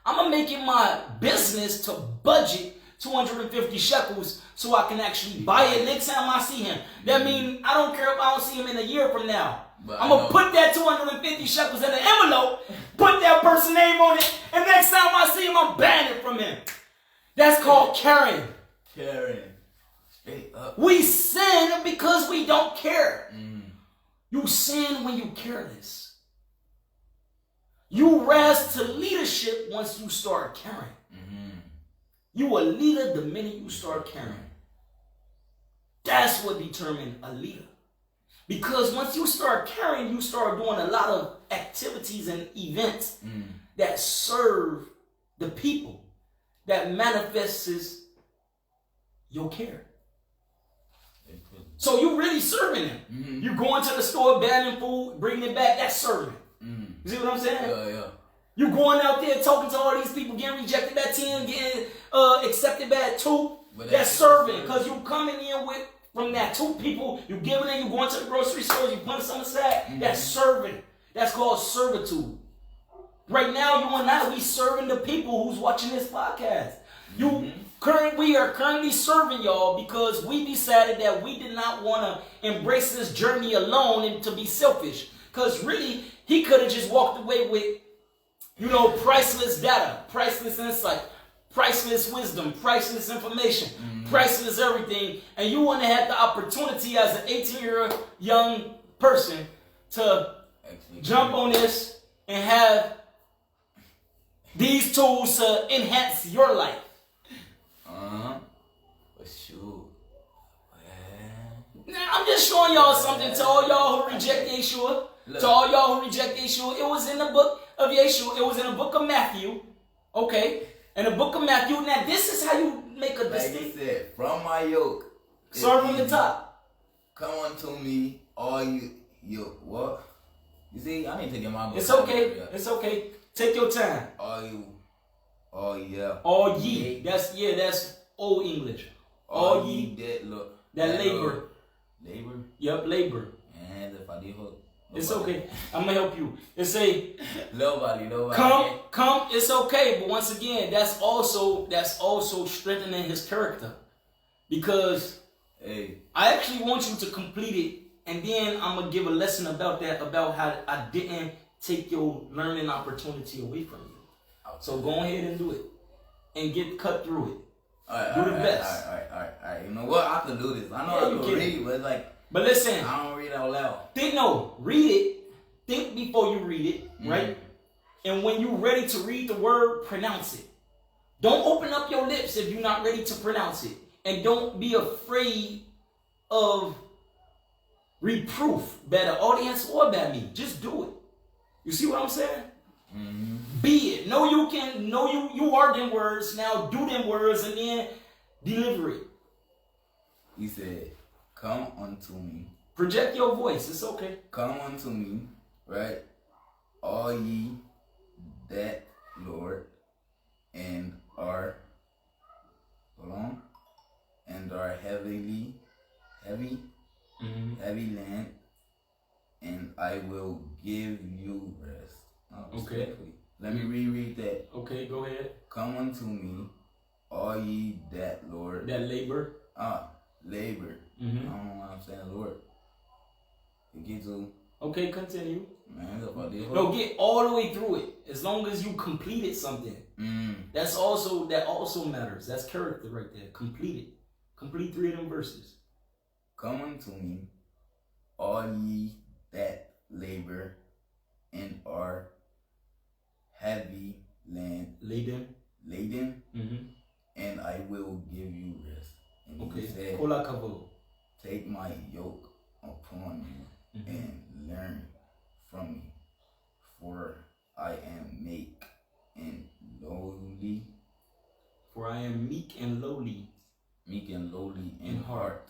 I'm going to make it my business to budget 250 shekels so I can actually buy it next time I see him. That means I don't care if I don't see him in a year from now. But I'm going to put that 250 shekels in an envelope, put that person's name on it, and next time I see him, I'm buying it from him. That's called caring. Caring. Straight up. We sin because we don't care. You sin when you're careless. You rise to leadership once you start caring. You a leader the minute you start caring. That's what determines a leader. Because once you start caring, you start doing a lot of activities and events that serve the people, that manifests your care. So you really serving them. You going to the store, buying food, bringing it back, that's serving. You see what I'm saying? Yeah. You going out there talking to all these people, getting rejected by 10, getting accepted by 2, that's serving. Because you coming in with, from that 2 people, you giving in, you going to the grocery store, you putting some aside, that's serving. That's called servitude. Right now, you and I, we serving the people who's watching this podcast. We are currently serving y'all because we decided that we did not want to embrace this journey alone and to be selfish. Because really, he could have just walked away with, priceless data, priceless insight, priceless wisdom, priceless information, priceless everything. And you want to have the opportunity as an 18-year-old young person to jump on this and have these tools to enhance your life. For sure. Now, I'm just showing y'all something to all y'all who reject Yeshua. To all y'all who reject Yeshua. It was in the book of Yeshua. It was in the book of Matthew. Okay? In the book of Matthew. Now, this is how you make a distinction. Like he said, from my yoke. Start from the top. Come unto me, all you what? You see, I need to get my book. It's okay. It's okay. Take your time. All ye. That's old English. All ye that labor. Labor? Yep, labor. And if I did hook. It's okay. I'm gonna help you. It say nobody. Come, it's okay. But once again, that's also strengthening his character. Because I actually want you to complete it, and then I'm gonna give a lesson about that, about how I didn't take your learning opportunity away from you. So go ahead and do it. And get cut through it. Do the best. All right. You know what? I can do this. I know I can read, but it's like. But listen. I don't read out loud. Read it. Think before you read it, right? And when you're ready to read the word, pronounce it. Don't open up your lips if you're not ready to pronounce it. And don't be afraid of reproof by the audience or by me. Just do it. You see what I'm saying? Be it. Know you are them words. Now do them words and then deliver it. He said, come unto me. Project your voice. It's okay. Come unto me, right? All ye that Lord and are heavy land, and I will give you rest. Okay. Let me reread that. Okay, go ahead. Come unto me, All ye that, Lord. That labor. Labor. Mm-hmm. I don't know what I'm saying, Lord. It gets to. Okay, continue. Man, about this. No, get all the way through it. As long as you completed something. That also matters. That's character right there. Complete it. Complete 3 of them verses. Come unto me, all ye that labor and are heavy laden, Mm-hmm. and I will give you rest. And Okay. he said, take my yoke upon you and learn from me, for I am meek and lowly. For I am meek and lowly. Meek and lowly in heart,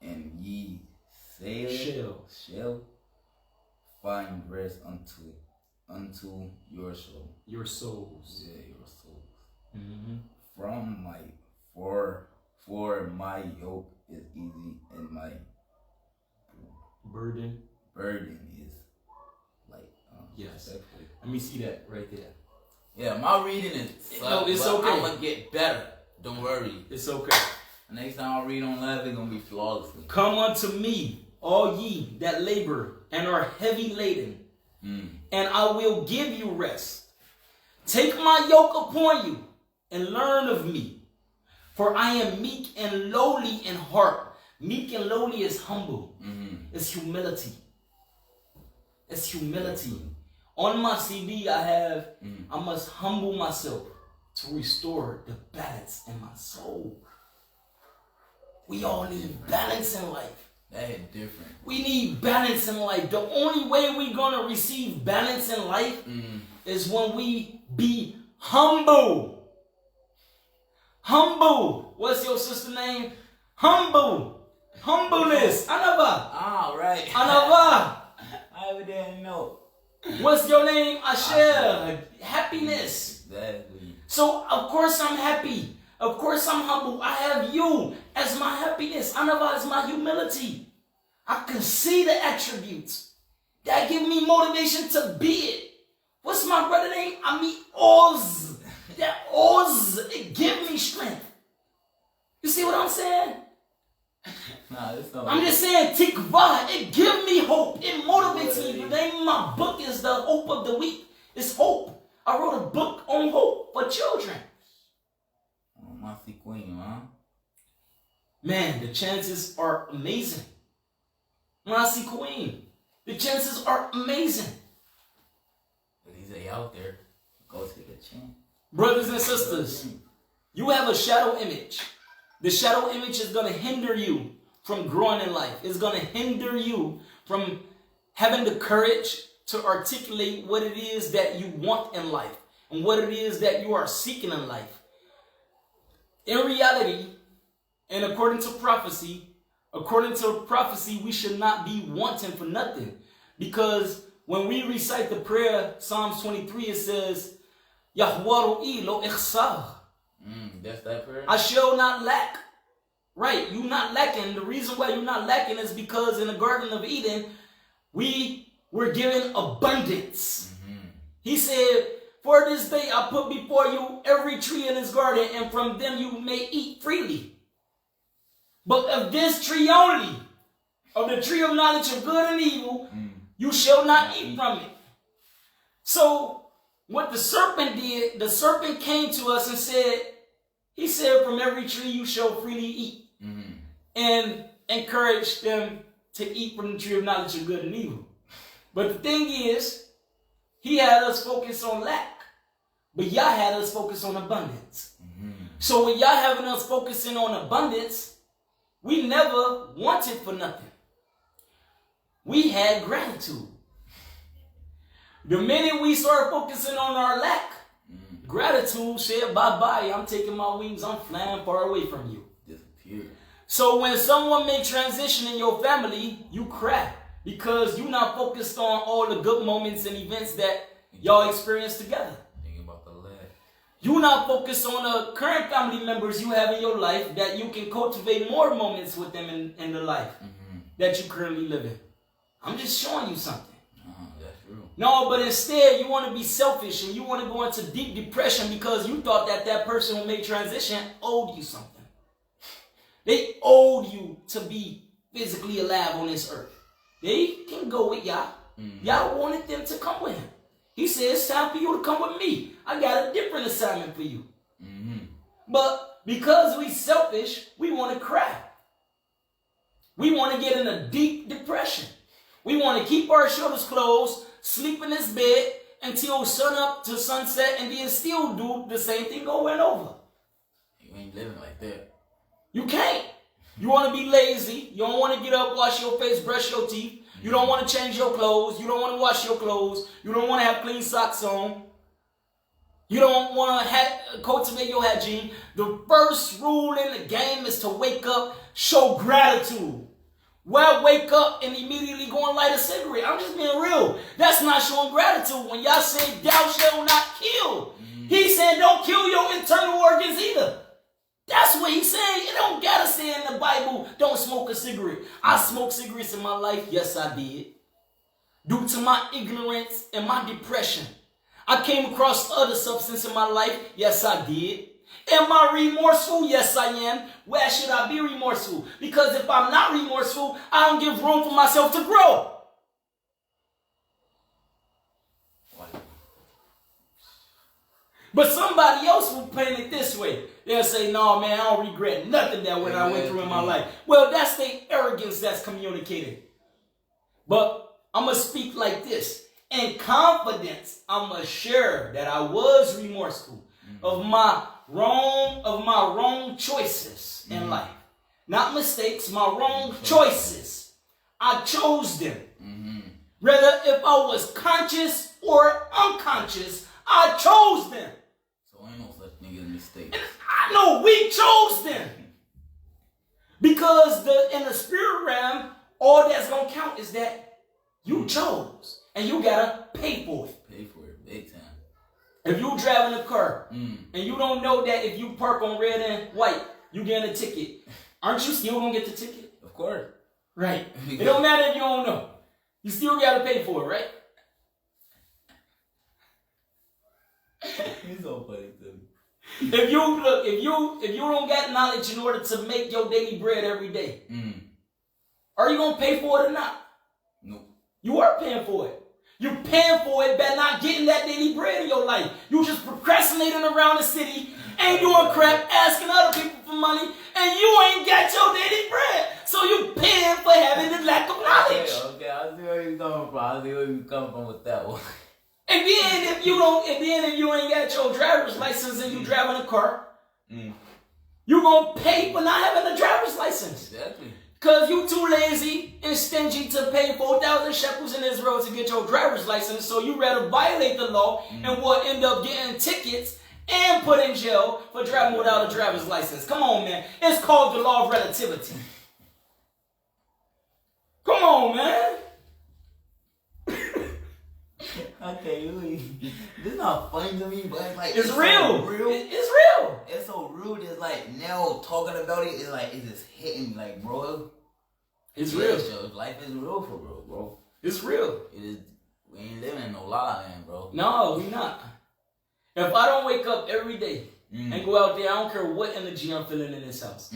and ye shall find rest unto your soul. Your souls. Yeah, your souls. Mm-hmm. For my yoke is easy and my burden is light. Yes. Let me see that right there. Yeah, my reading is it's okay. I'm gonna get better. Don't worry. It's okay. Next time I read on live, it's gonna be flawlessly. Come unto me, all ye that labor and are heavy laden, and I will give you rest. Take my yoke upon you and learn of me, for I am meek and lowly in heart. Meek and lowly is humble. It's humility. It's humility. On my CD, I have, I must humble myself to restore the balance in my soul. We all need balance in life. That is different. We need balance in life. The only way we're going to receive balance in life is when we be humble. Humble. What's your sister's name? Humble. Humbleness. Anava. Right. Anava. I didn't know. What's your name? Asher. Happiness. Exactly. So, of course, I'm happy. Of course, I'm humble. I have you as my happiness. Anava is my humility. I can see the attributes that give me motivation to be it. What's my brother name? I mean, Oz. That Oz, it gives me strength. You see what I'm saying? Nah, it's not. I'm just saying, tikva, it gives me hope. It motivates me. The name of my book is The Hope of the Week. It's hope. I wrote a book on hope for children. My queen, huh? Man, the chances are amazing. When I see Queen, the chances are amazing. He's out there. Go take a chance. Brothers and sisters, you have a shadow image. The shadow image is going to hinder you from growing in life. It's going to hinder you from having the courage to articulate what it is that you want in life and what it is that you are seeking in life. In reality, and according to prophecy, we should not be wanting for nothing. Because when we recite the prayer, Psalms 23, it says, Yahwaru'i lo ikhsar. That's that prayer? I shall not lack. Right, you're not lacking. The reason why you're not lacking is because in the Garden of Eden, we were given abundance. He said, for this day I put before you every tree in this garden, and from them you may eat freely. But of this tree only, of the tree of knowledge of good and evil, you shall not eat from it. So, what the serpent did, the serpent came to us and said, he said, from every tree you shall freely eat. And encouraged them to eat from the tree of knowledge of good and evil. But the thing is, he had us focus on lack. But Yah had us focus on abundance. So with Yah having us focusing on abundance, we never wanted for nothing. We had gratitude. The minute we start focusing on our lack, gratitude said, bye-bye, I'm taking my wings, I'm flying far away from you. Disappear. So when someone make transition in your family, you cry. Because you're not focused on all the good moments and events that y'all experienced together. Thinking about the lag. You're not focused on the current family members you have in your life that you can cultivate more moments with them in the life that you currently live in. I'm just showing you something. That's true. No, but instead you want to be selfish and you want to go into deep depression because you thought that person who made transition owed you something. They owed you to be physically alive on this earth. They can go with y'all. Y'all wanted them to come with him. He said, it's time for you to come with me. I got a different assignment for you. But because we selfish, we want to cry. We want to get in a deep depression. We want to keep our shoulders closed, sleep in this bed until sun up to sunset, and then still do the same thing over and over. You ain't living like that. You can't. You want to be lazy. You don't want to get up, wash your face, brush your teeth. You don't want to change your clothes. You don't want to wash your clothes. You don't want to have clean socks on. You don't want to cultivate your hygiene. The first rule in the game is to wake up, show gratitude. Well, wake up and immediately go and light a cigarette. I'm just being real. That's not showing gratitude. When y'all say thou shalt not kill, he said don't kill your internal organs either. That's what he's saying. It don't gotta say in the Bible, don't smoke a cigarette. I smoked cigarettes in my life. Yes, I did. Due to my ignorance and my depression. I came across other substance in my life. Yes, I did. Am I remorseful? Yes, I am. Why should I be remorseful? Because if I'm not remorseful, I don't give room for myself to grow. But somebody else will paint it this way. They'll say, no, man, I don't regret nothing that what I went through in my life. Well, that's the arrogance that's communicated. But I'm going to speak like this. In confidence, I'm assured that I was remorseful of my wrong choices in life. Not mistakes, my wrong choices. I chose them. Whether if I was conscious or unconscious, I chose them. So ain't no such thing as mistakes. I know we chose them. Because in the spirit realm, all that's going to count is that you chose. And you got to pay for it. Pay for it, big time. If you driving a car and you don't know that if you park on red and white, you get a ticket, aren't you still going to get the ticket? Of course. Right. It don't matter if you don't know. You still got to pay for it, right? He's so funny to me. If you don't got knowledge in order to make your daily bread every day, are you going to pay for it or not? No. You are paying for it. You're paying for it by not getting that daily bread in your life. You just procrastinating around the city, ain't doing crap, asking other people for money, and you ain't got your daily bread. So you paying for having the lack of knowledge. Okay, I see where you're coming from. I see where you're coming from with that one. And then if you ain't got your driver's license and you driving a car, you gonna pay for not having a driver's license. Exactly. Because you too lazy and stingy to pay 4,000 shekels in Israel to get your driver's license. So you rather violate the law and will end up getting tickets and put in jail for driving without a driver's license. Come on, man. It's called the law of relativity. Come on, man. Okay, this is not funny to me, but it's like it's real. So real. It's real. It's so real. It's like now talking about it, it's like it's just hitting me, like, bro. It's real. Life is real for real, bro. It's real. It is. We ain't living in no la land, bro. No, we not. If I don't wake up every day and go out there, I don't care what energy I'm feeling in this house.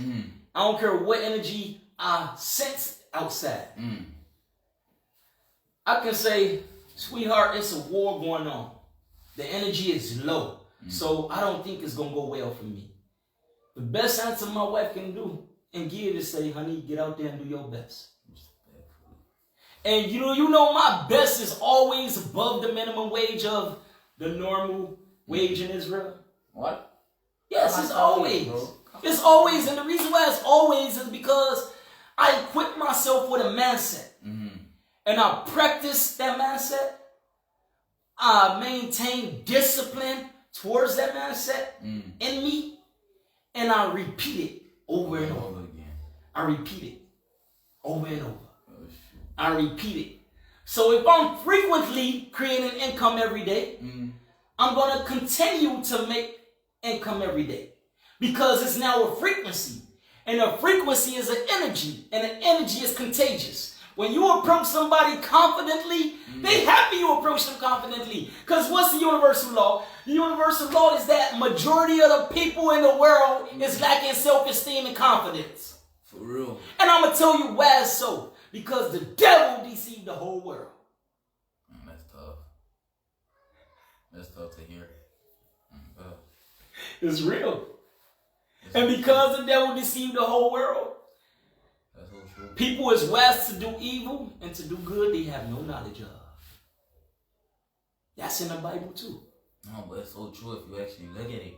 I don't care what energy I sense outside. I can say, sweetheart, it's a war going on. The energy is low. So I don't think it's going to go well for me. The best answer my wife can do and give is say, honey, get out there and do your best. And you know my best is always above the minimum wage of the normal wage in Israel. What? Yes, it's always. It's always. And the reason why it's always is because I equip myself with a mindset. And I practice that mindset. I maintain discipline towards that mindset in me. And I repeat it over and over again. I repeat it over and over. I repeat it. So if I'm frequently creating income every day, I'm going to continue to make income every day. Because it's now a frequency. And a frequency is an energy. And an energy is contagious. When you approach somebody confidently, they happy you approach them confidently. Because what's the universal law? The universal law is that majority of the people in the world is lacking self-esteem and confidence. For real. And I'm going to tell you why it's so. Because the devil deceived the whole world. That's tough. That's tough to hear. It's real. And because the devil deceived the whole world, that's so true. People is wise to do evil and to do good they have no knowledge of. That's in the Bible too. No, but it's so true if you actually look at it.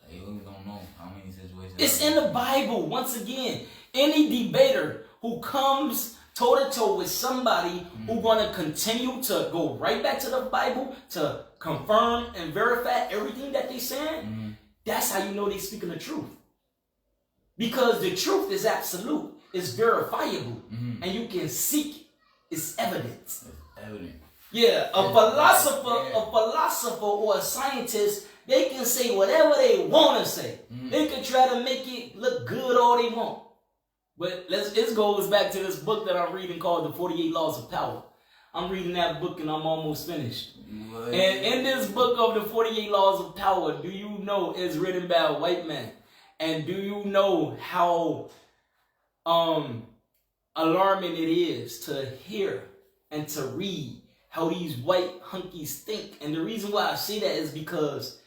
Like, you don't know how many situations. It's in the Bible. Once again, any debater who comes toe-to-toe with somebody who's going to continue to go right back to the Bible to confirm and verify everything that they're saying, that's how you know they're speaking the truth. Because the truth is absolute. It's verifiable. And you can seek its evidence. It's evident. Yeah, a philosopher or a scientist, they can say whatever they want to say. They can try to make it look good all they want. But it goes back to this book that I'm reading called The 48 Laws of Power. I'm reading that book and I'm almost finished. And in this book of the 48 Laws of Power, do you know it's written by a white man? And do you know how alarming it is to hear and to read how these white hunkies think? And the reason why I say that is because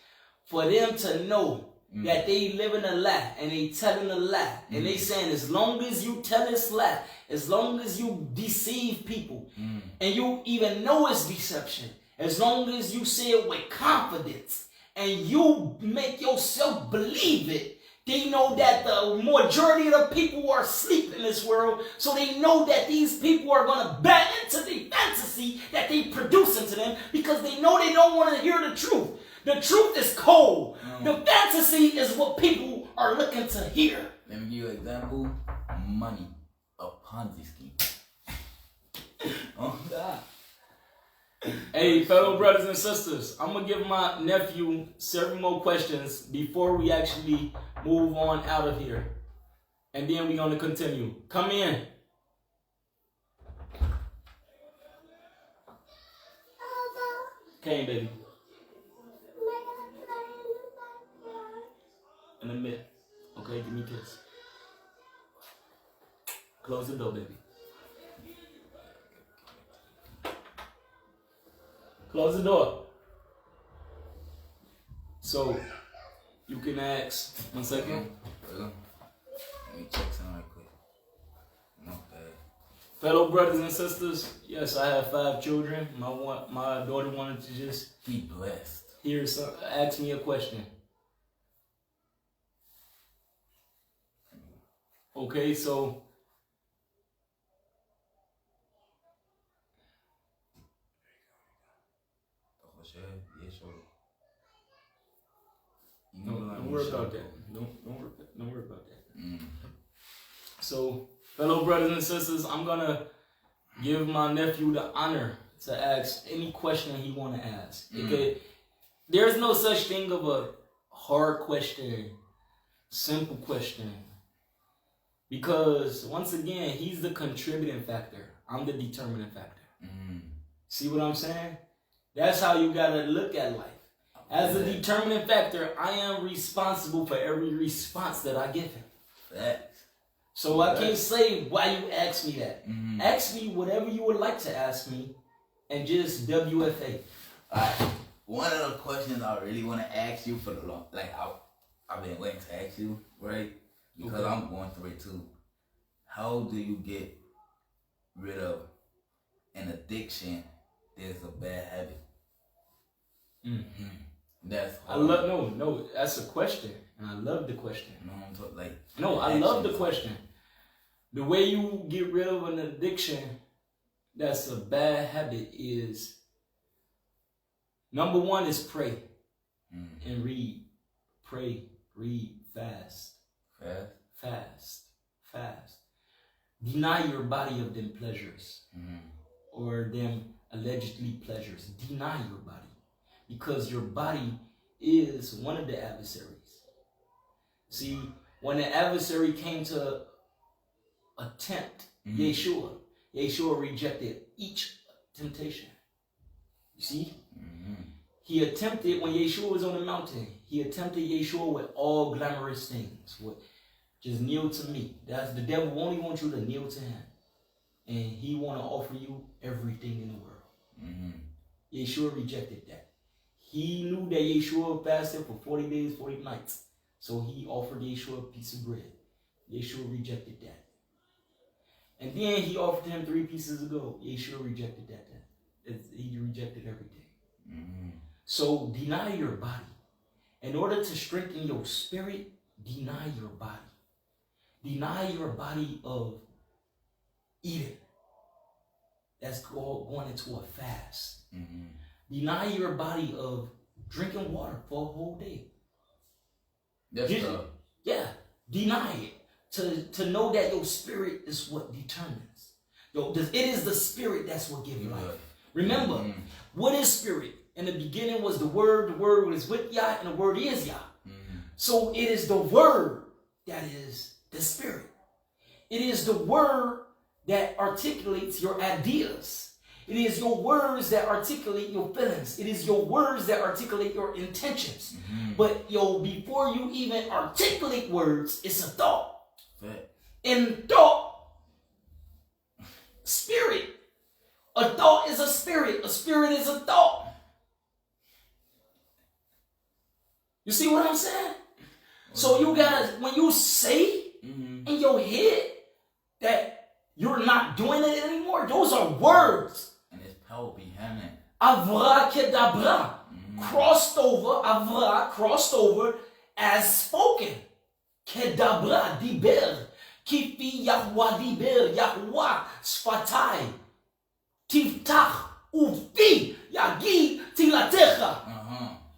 for them to know that they living a lie and they telling a lie, and they saying as long as you tell this lie, as long as you deceive people, and you even know it's deception, as long as you say it with confidence and you make yourself believe it, they know that the majority of the people are asleep in this world, so they know that these people are going to buy into the fantasy that they produce into them because they know they don't want to hear the truth. The truth is cold. The fantasy is what people are looking to hear. Let me give you an example. Money. A Ponzi scheme. Oh, God. Hey, fellow brothers and sisters, I'm going to give my nephew several more questions before we actually move on out of here. And then we're going to continue. Come in. Okay, baby. In a minute. Okay, give me a kiss. Close the door, baby. Close the door. So, you can ask. 1 second. Let me check something right quick. Not bad. Fellow brothers and sisters, yes, I have 5 children. My daughter wanted to just be blessed. Ask me a question. Okay, so don't worry about that. Don't worry about that. So, fellow brothers and sisters, I'm gonna give my nephew the honor to ask any question he want to ask. Okay, there's no such thing of a hard question, simple question. Because, once again, he's the contributing factor. I'm the determining factor. See what I'm saying? That's how you got to look at life. As a determining factor, I am responsible for every response that I give him. So I can't say why you ask me that. Ask me whatever you would like to ask me and just WFA. Alright. One of the questions I really want to ask you for the long, I've been waiting to ask you, right? Because I'm going through it too. How do you get rid of an addiction that's a bad habit? That's hard. That's a question, and I love the question. I'm talking I love the question. The way you get rid of an addiction that's a bad habit is, number 1 is pray and read. Pray, read, fast. Fast. Deny your body of them pleasures or them allegedly pleasures. Deny your body, because your body is one of the adversaries. See, when the adversary came to attempt Yeshua. Yeshua rejected each temptation. You see? He attempted, when Yeshua was on the mountain, he attempted Yeshua with all glamorous things. With just kneel to me. That's the devil only wants you to kneel to him. And he want to offer you everything in the world. Yeshua rejected that. He knew that Yeshua fasted for 40 days, 40 nights. So he offered Yeshua a piece of bread. Yeshua rejected that. And then he offered him 3 pieces of gold. Yeshua rejected that. He rejected everything. So deny your body. In order to strengthen your spirit, deny your body. Deny your body of eating. That's called going into a fast. Deny your body of drinking water for a whole day. That's tough. Yeah, deny it. To know that your spirit is what determines. It is the spirit that's what gives life. Remember, what is spirit? In the beginning was the word was with Yah, and the word is Yah. So it is the word that is the spirit. It is the word that articulates your ideas. It is your words that articulate your feelings. It is your words that articulate your intentions. But before you even articulate words, it's a thought. And thought, spirit. A thought is a spirit. A spirit is a thought. You see what I'm saying? So you gotta, when you say in your head that you're not doing it anymore, those are words. And there's power behind it. Avra kedabra. Crossed over as spoken. Kedabra, diber. Kifi Yahweh diber, Yahweh sfatai. Tiftach ufi yagi tilatecha.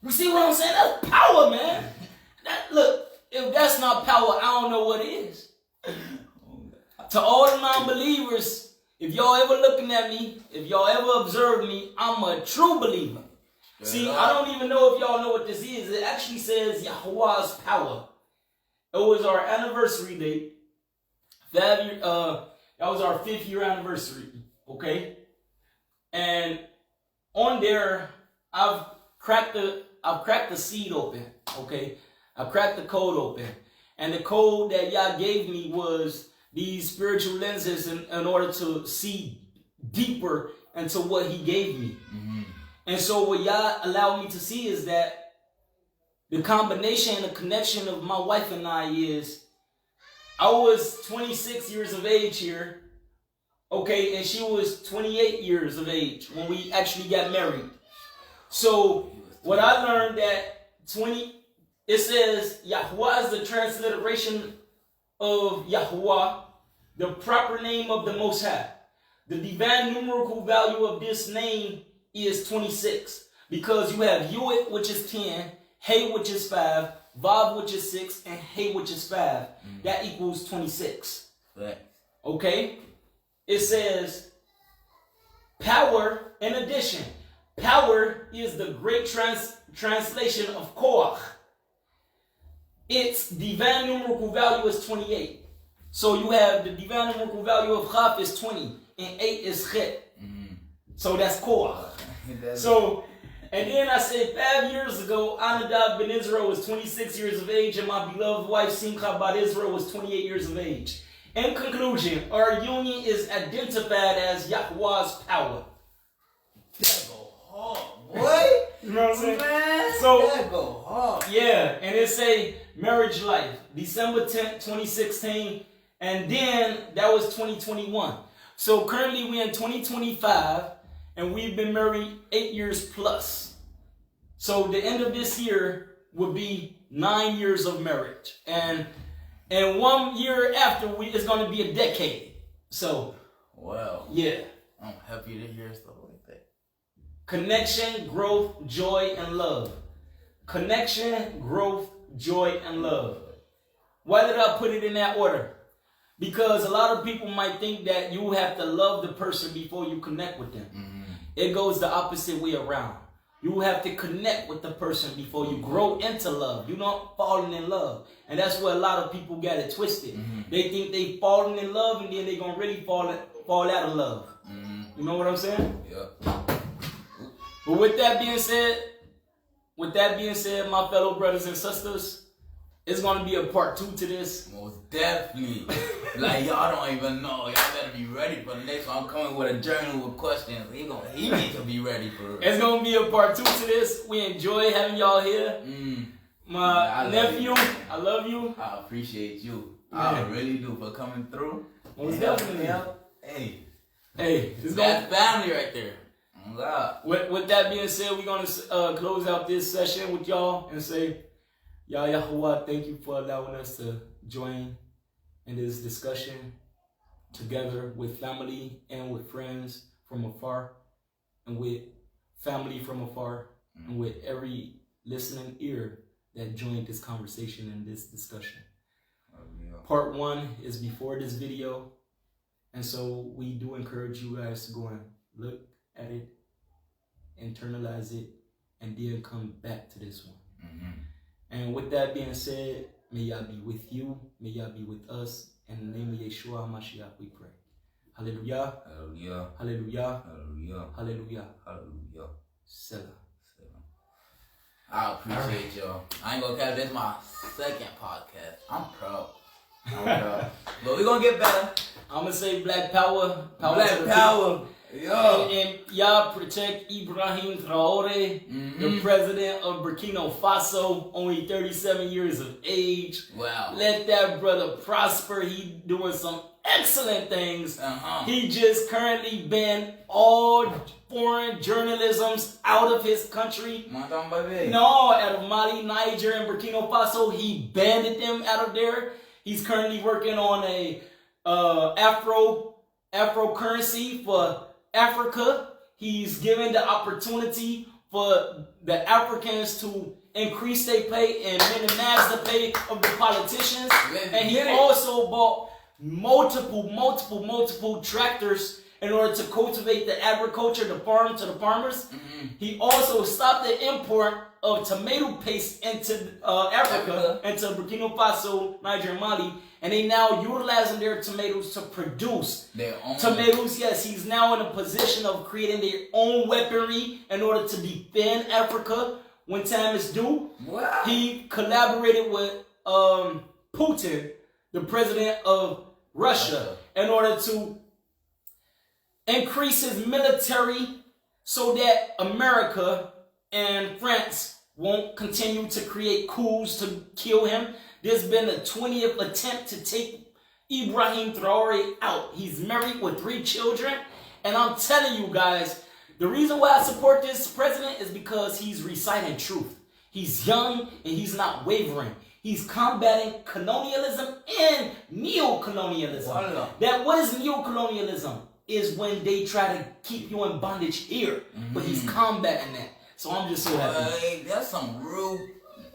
You see what I'm saying? That's power, man. Look, if that's not power, I don't know what is. To all the non-believers, if y'all ever looking at me, if y'all ever observe me, I'm a true believer. See, I don't even know if y'all know what this is. It actually says Yahweh's power. It was our anniversary date. That was our 5th year anniversary. Okay? And on there, I've cracked the seed open. Okay? I've cracked the code open. And the code that Yah gave me was these spiritual lenses in order to see deeper into what he gave me. And so what Yah allowed me to see is that the combination and the connection of my wife and I is, I was 26 years of age here, okay, and she was 28 years of age when we actually got married. So what I learned that it says Yahweh is the transliteration of Yahweh, the proper name of the Most High. The divine numerical value of this name is 26, because you have Yud, which is 10, Hey, which is 5, Vav, which is 6, and Hey, which is 5. That equals 26. Okay? It says power, in addition. Power is the great translation of Koach. Its divine numerical value is 28. So you have the divine numerical value of Chaf is 20, and 8 is Chet. So that's Koach. So, and then I said 5 years ago, Anadab ben Israel was 26 years of age, and my beloved wife Simcha bat Israel was 28 years of age. In conclusion, our union is identified as Yahweh's power. That go hard, boy. You know what I'm saying? Man, so, that go hard. Yeah, and it's a marriage life, December 10th, 2016, and then that was 2021. So currently we're in 2025, and we've been married 8 years plus. So the end of this year will be 9 years of marriage. And 1 year after, it's going to be a decade. So, wow. Yeah. I'm happy to hear stuff like that. Connection, growth, joy, and love. Connection, growth, joy, and love. Why did I put it in that order? Because a lot of people might think that you have to love the person before you connect with them. It goes the opposite way around. You have to connect with the person before you grow into love. You're not falling in love. And that's where a lot of people got it twisted. Mm-hmm. They think they falling in love and then they going to really fall out of love. Mm-hmm. You know what I'm saying? Yeah. But with that being said, my fellow brothers and sisters, it's going to be a part 2 to this. Most definitely. Like, y'all don't even know. Y'all better be ready for the next one. I'm coming with a journal with questions. He needs to be ready for it. It's going to be a part 2 to this. We enjoy having y'all here. My nephew, I love you. I appreciate you. I really do for coming through. Most definitely. Hey, that's family right there. With that being said, we're going to close out this session with y'all and say, Yah Yahuwah, thank you for allowing us to join in this discussion together with family and with friends from afar and with family from afar and with every listening ear that joined this conversation and this discussion. Part 1 is before this video, and so we do encourage you guys to go and look at it, internalize it, and then come back to this one. And with that being said, may Yah be with you, may Yah be with us. In the name of Yeshua HaMashiach we pray. Hallelujah. Hallelujah. Hallelujah. Hallelujah. Hallelujah. Hallelujah. Selah. I appreciate y'all. I ain't gonna catch this my second podcast. I'm proud. But we're gonna get better. I'm gonna say Black Power. Black Power. Yo. And Yah protect Ibrahim Traore, the president of Burkina Faso, only 37 years of age. Wow. Let that brother prosper. He doing some excellent things. He just currently banned all foreign journalisms out of his country. No, out of Mali, Niger, and Burkina Faso. He banned them out of there. He's currently working on a Afro currency for Africa. He's given the opportunity for the Africans to increase their pay and minimize the pay of the politicians. And he also bought multiple tractors in order to cultivate the agriculture, the farm to the farmers. He also stopped the import of tomato paste into Africa, into Burkina Faso, Niger, and Mali. And they now utilizing their tomatoes to produce their own tomatoes. Yes, he's now in a position of creating their own weaponry in order to defend Africa when time is due. Wow. He collaborated with Putin, the president of Russia, in order to increase his military so that America and France won't continue to create coups to kill him. There's been a 20th attempt to take Ibrahim Traore out. He's married with 3 children. And I'm telling you guys, the reason why I support this president is because he's reciting truth. He's young and he's not wavering. He's combating colonialism and neo-colonialism. What is neo-colonialism? Is when they try to keep you in bondage here. But he's combating that. So I'm just so happy. That's some real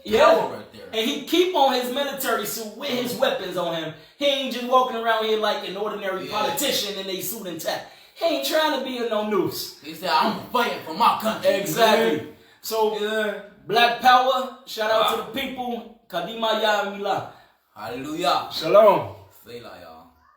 power right there. And he keep on his military suit with his weapons on him. He ain't just walking around here like an ordinary politician in a suit and tie. He ain't trying to be in no noose. He said, I'm fighting for my country. Exactly. So, Black Power, shout out to the people. Kadima Ya Mila. Hallelujah. Shalom. Selah, y'all.